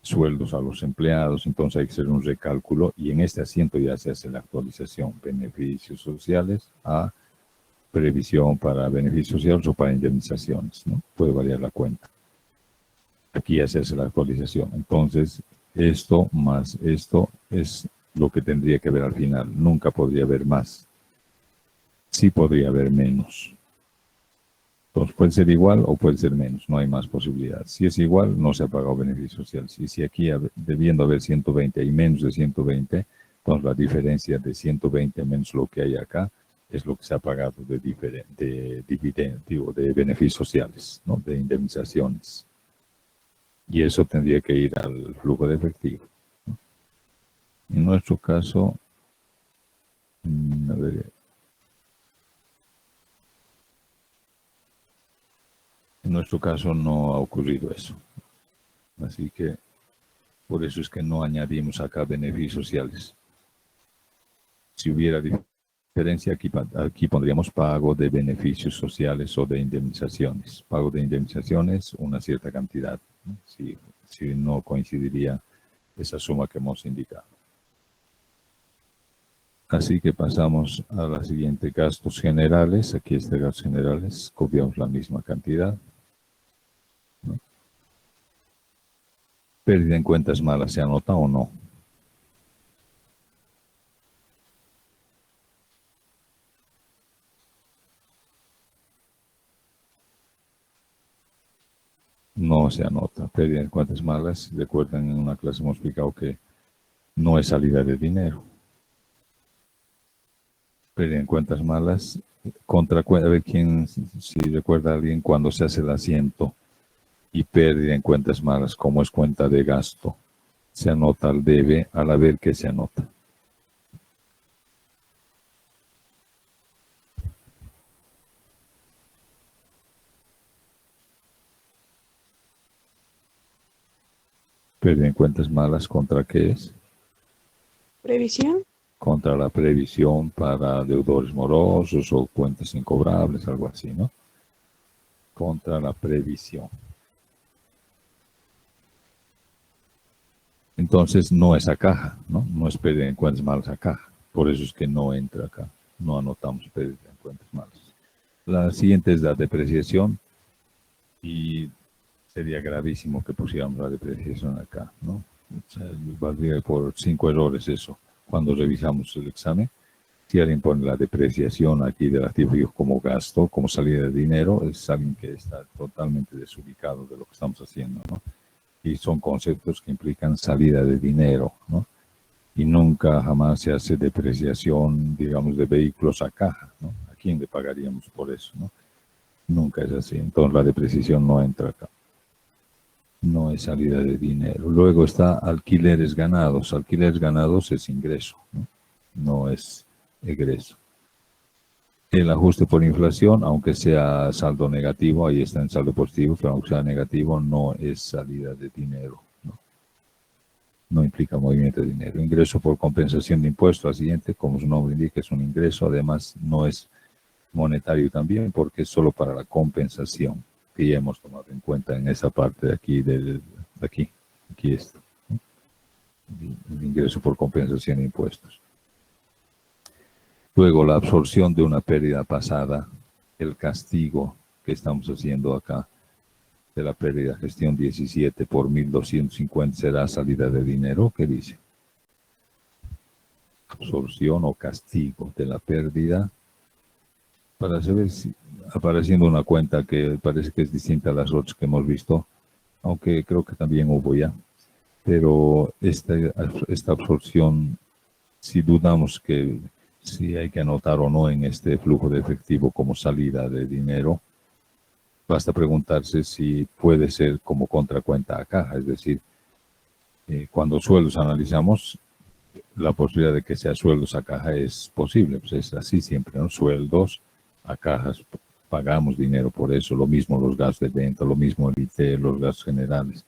sueldos a los empleados, entonces hay que hacer un recálculo y en este asiento ya se hace la actualización, beneficios sociales a previsión para beneficios sociales o para indemnizaciones, ¿no? Puede variar la cuenta. Aquí ya se hace la actualización. Entonces, esto más esto es lo que tendría que haber al final. Nunca podría haber más. Sí podría haber menos. Entonces puede ser igual o puede ser menos, no hay más posibilidad. Si es igual, no se ha pagado beneficio social. Si aquí debiendo haber 120 y menos de 120, entonces la diferencia de 120 menos lo que hay acá es lo que se ha pagado de dividendo, de beneficios sociales, ¿no? De indemnizaciones. Y eso tendría que ir al flujo de efectivo, ¿no? En nuestro caso, a ver, en nuestro caso no ha ocurrido eso. Así que por eso es que no añadimos acá beneficios sociales. Si hubiera diferencia, aquí pondríamos pago de beneficios sociales o de indemnizaciones. Pago de indemnizaciones, una cierta cantidad, ¿no? Si no coincidiría esa suma que hemos indicado. Así que pasamos a la siguiente, gastos generales. Aquí está gastos generales, copiamos la misma cantidad, ¿no? Pérdida en cuentas malas, ¿se anota o no? No se anota. Pérdida en cuentas malas, recuerdan en una clase hemos explicado que no es salida de dinero. Pérdida en cuentas malas, a ver quién, si recuerda a alguien cuando se hace el asiento y pérdida en cuentas malas, como es cuenta de gasto, se anota al debe, al haber que se anota. Pérdida en cuentas malas, ¿contra qué es? Previsión. Contra la previsión para deudores morosos o cuentas incobrables, algo así, ¿no? Contra la previsión. Entonces no es a caja, ¿no? No es pérdida en cuentas malas a caja. Por eso es que no entra acá. No anotamos pérdida en cuentas malas. La siguiente es la depreciación y sería gravísimo que pusiéramos la depreciación acá, ¿no? O sea, valdría por 5 errores eso. Cuando revisamos el examen, si alguien pone la depreciación aquí del activo fijo como gasto, como salida de dinero, es alguien que está totalmente desubicado de lo que estamos haciendo, ¿no? Y son conceptos que implican salida de dinero, ¿no? Y nunca jamás se hace depreciación, digamos, de vehículos a caja, ¿no? ¿A quién le pagaríamos por eso, no? Nunca es así. Entonces la depreciación no entra acá. No es salida de dinero. Luego está alquileres ganados. Alquileres ganados es ingreso, ¿no? No es egreso. El ajuste por inflación, aunque sea saldo negativo, ahí está en saldo positivo, pero aunque sea negativo, no es salida de dinero, ¿no? No implica movimiento de dinero. Ingreso por compensación de impuestos, al siguiente, como su nombre indica, es un ingreso. Además, no es monetario también, porque es solo para la compensación, que ya hemos tomado en cuenta en esa parte de aquí, aquí esto, ¿no? El ingreso por compensación de impuestos. Luego, la absorción de una pérdida pasada, el castigo que estamos haciendo acá de la pérdida, gestión 17 por 1250 será salida de dinero, ¿qué dice? Absorción o castigo de la pérdida, para saber si apareciendo una cuenta que parece que es distinta a las otras que hemos visto, aunque creo que también hubo ya, pero esta absorción, si dudamos que si hay que anotar o no en este flujo de efectivo como salida de dinero, basta preguntarse si puede ser como contracuenta a caja, es decir, cuando sueldos analizamos, la posibilidad de que sea sueldos a caja es posible, pues es así siempre, ¿no? Sueldos a cajas, pagamos dinero por eso, lo mismo los gastos de venta, lo mismo el IT, los gastos generales,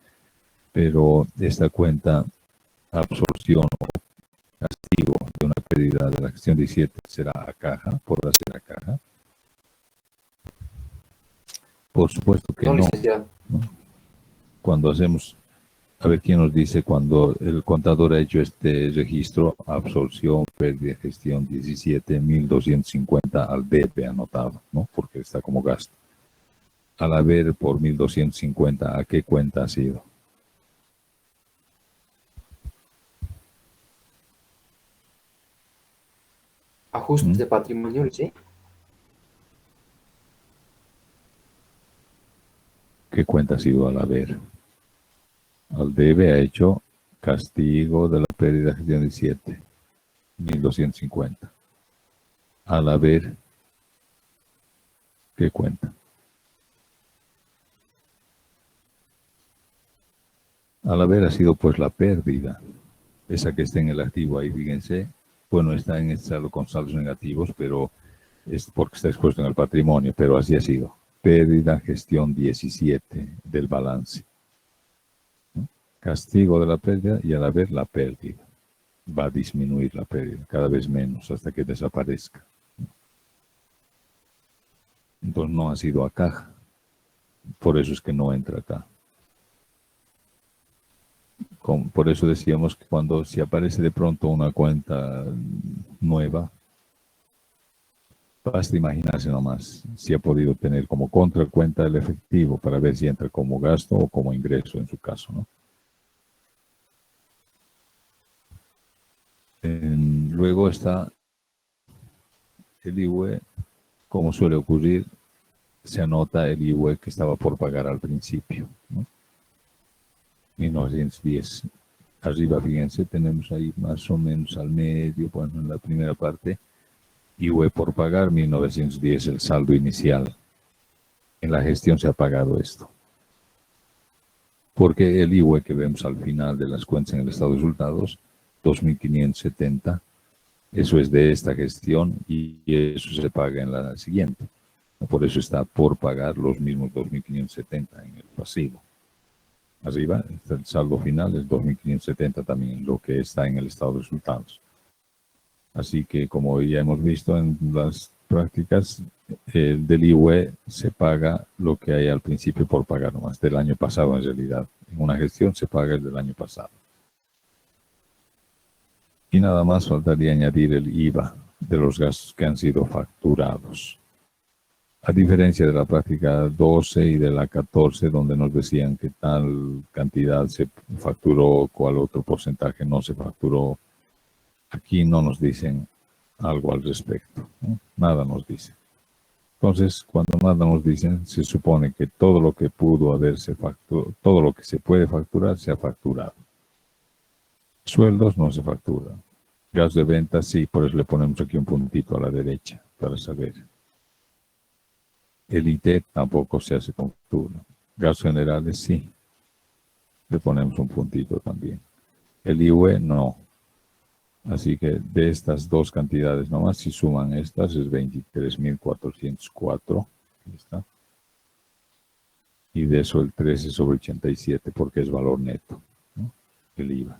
pero esta cuenta absorción o castigo de una pérdida de la gestión 17 será a caja, podrá ser a caja, Por supuesto que No, no, licenciado. ¿no? Cuando hacemos, a ver quién nos dice, cuando el contador ha hecho este registro, absorción, pérdida, gestión 17.250 al debe anotado, ¿no? Porque está como gasto. Al haber por 1.250, ¿a qué cuenta ha sido? Ajuste patrimonial, ¿sí? ¿Qué cuenta ha sido al haber? Al debe ha hecho castigo de la pérdida, gestión 17.250. Al haber, ¿qué cuenta? Al haber ha sido pues la pérdida, esa que está en el activo ahí, fíjense. Bueno, está en el saldo con saldos negativos, pero es porque está expuesto en el patrimonio, pero así ha sido. Pérdida, gestión 17 del balance. ¿No? Castigo de la pérdida y al haber la pérdida. Va a disminuir la pérdida cada vez menos hasta que desaparezca. Entonces no ha sido a caja. Por eso es que no entra acá. Por eso decíamos que cuando si aparece de pronto una cuenta nueva, basta imaginarse nomás si ha podido tener como contracuenta el efectivo para ver si entra como gasto o como ingreso en su caso, ¿no? Luego está el IVE, como suele ocurrir, se anota el IVE que estaba por pagar al principio, ¿no? 1910. Arriba, fíjense, tenemos ahí más o menos al medio, bueno, en la primera parte, IVE por pagar, 1910, el saldo inicial. En la gestión se ha pagado esto. Porque el IVE que vemos al final de las cuentas en el estado de resultados, 2.570, eso es de esta gestión y eso se paga en la siguiente. Por eso está por pagar los mismos 2.570 en el pasivo. Arriba está el saldo final, es 2.570 también, lo que está en el estado de resultados. Así que, como ya hemos visto en las prácticas, del IVE se paga lo que hay al principio por pagar nomás, del año pasado en realidad. En una gestión se paga el del año pasado. Y nada más faltaría añadir el IVA de los gastos que han sido facturados. A diferencia de la práctica 12 y de la 14, donde nos decían que tal cantidad se facturó, cuál otro porcentaje no se facturó, aquí no nos dicen algo al respecto, ¿no? Nada nos dice. Entonces, cuando nada nos dicen, se supone que todo lo que pudo haberse facturado, todo lo que se puede facturar, se ha facturado. Sueldos no se facturan. Gas de venta sí, por eso le ponemos aquí un puntito a la derecha, para saber. El IT tampoco se hace con factura. Gastos generales sí, le ponemos un puntito también. El IVE no. Así que de estas dos cantidades nomás, si suman estas, es 23.404. Ahí está. Y de eso el 13 sobre 87, porque es valor neto, ¿no? El IVA.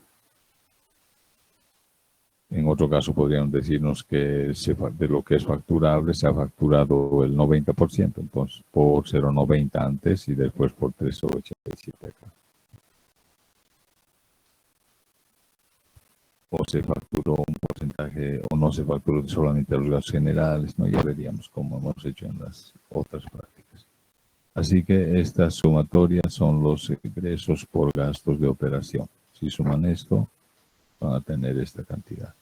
En otro caso podrían decirnos que de lo que es facturable se ha facturado el 90%, entonces por 0,90 antes y después por 3 sobre 87 acá. O se facturó un porcentaje o no se facturó solamente los gastos generales, ¿no? Ya veríamos cómo hemos hecho en las otras prácticas. Así que estas sumatorias son los ingresos por gastos de operación. Si suman esto, van a tener esta cantidad.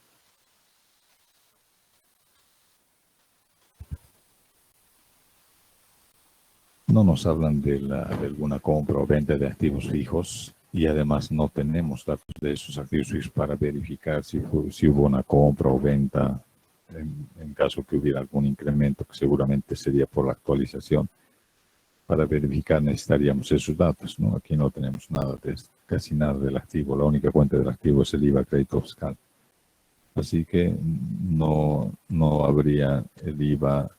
No nos hablan de alguna compra o venta de activos fijos y además no tenemos datos de esos activos fijos para verificar si hubo una compra o venta en caso que hubiera algún incremento, que seguramente sería por la actualización. Para verificar necesitaríamos esos datos, ¿no? Aquí no tenemos nada casi nada del activo. La única cuenta del activo es el IVA crédito fiscal. Así que no habría el IVA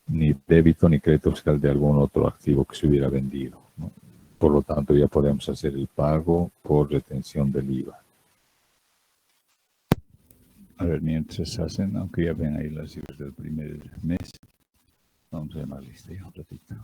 ni débito ni crédito fiscal de algún otro activo que se hubiera vendido, ¿no? Por lo tanto, ya podemos hacer el pago por retención del IVA. A ver, mientras hacen, aunque ya ven ahí las cifras del primer mes, vamos a ver la lista ya un ratito.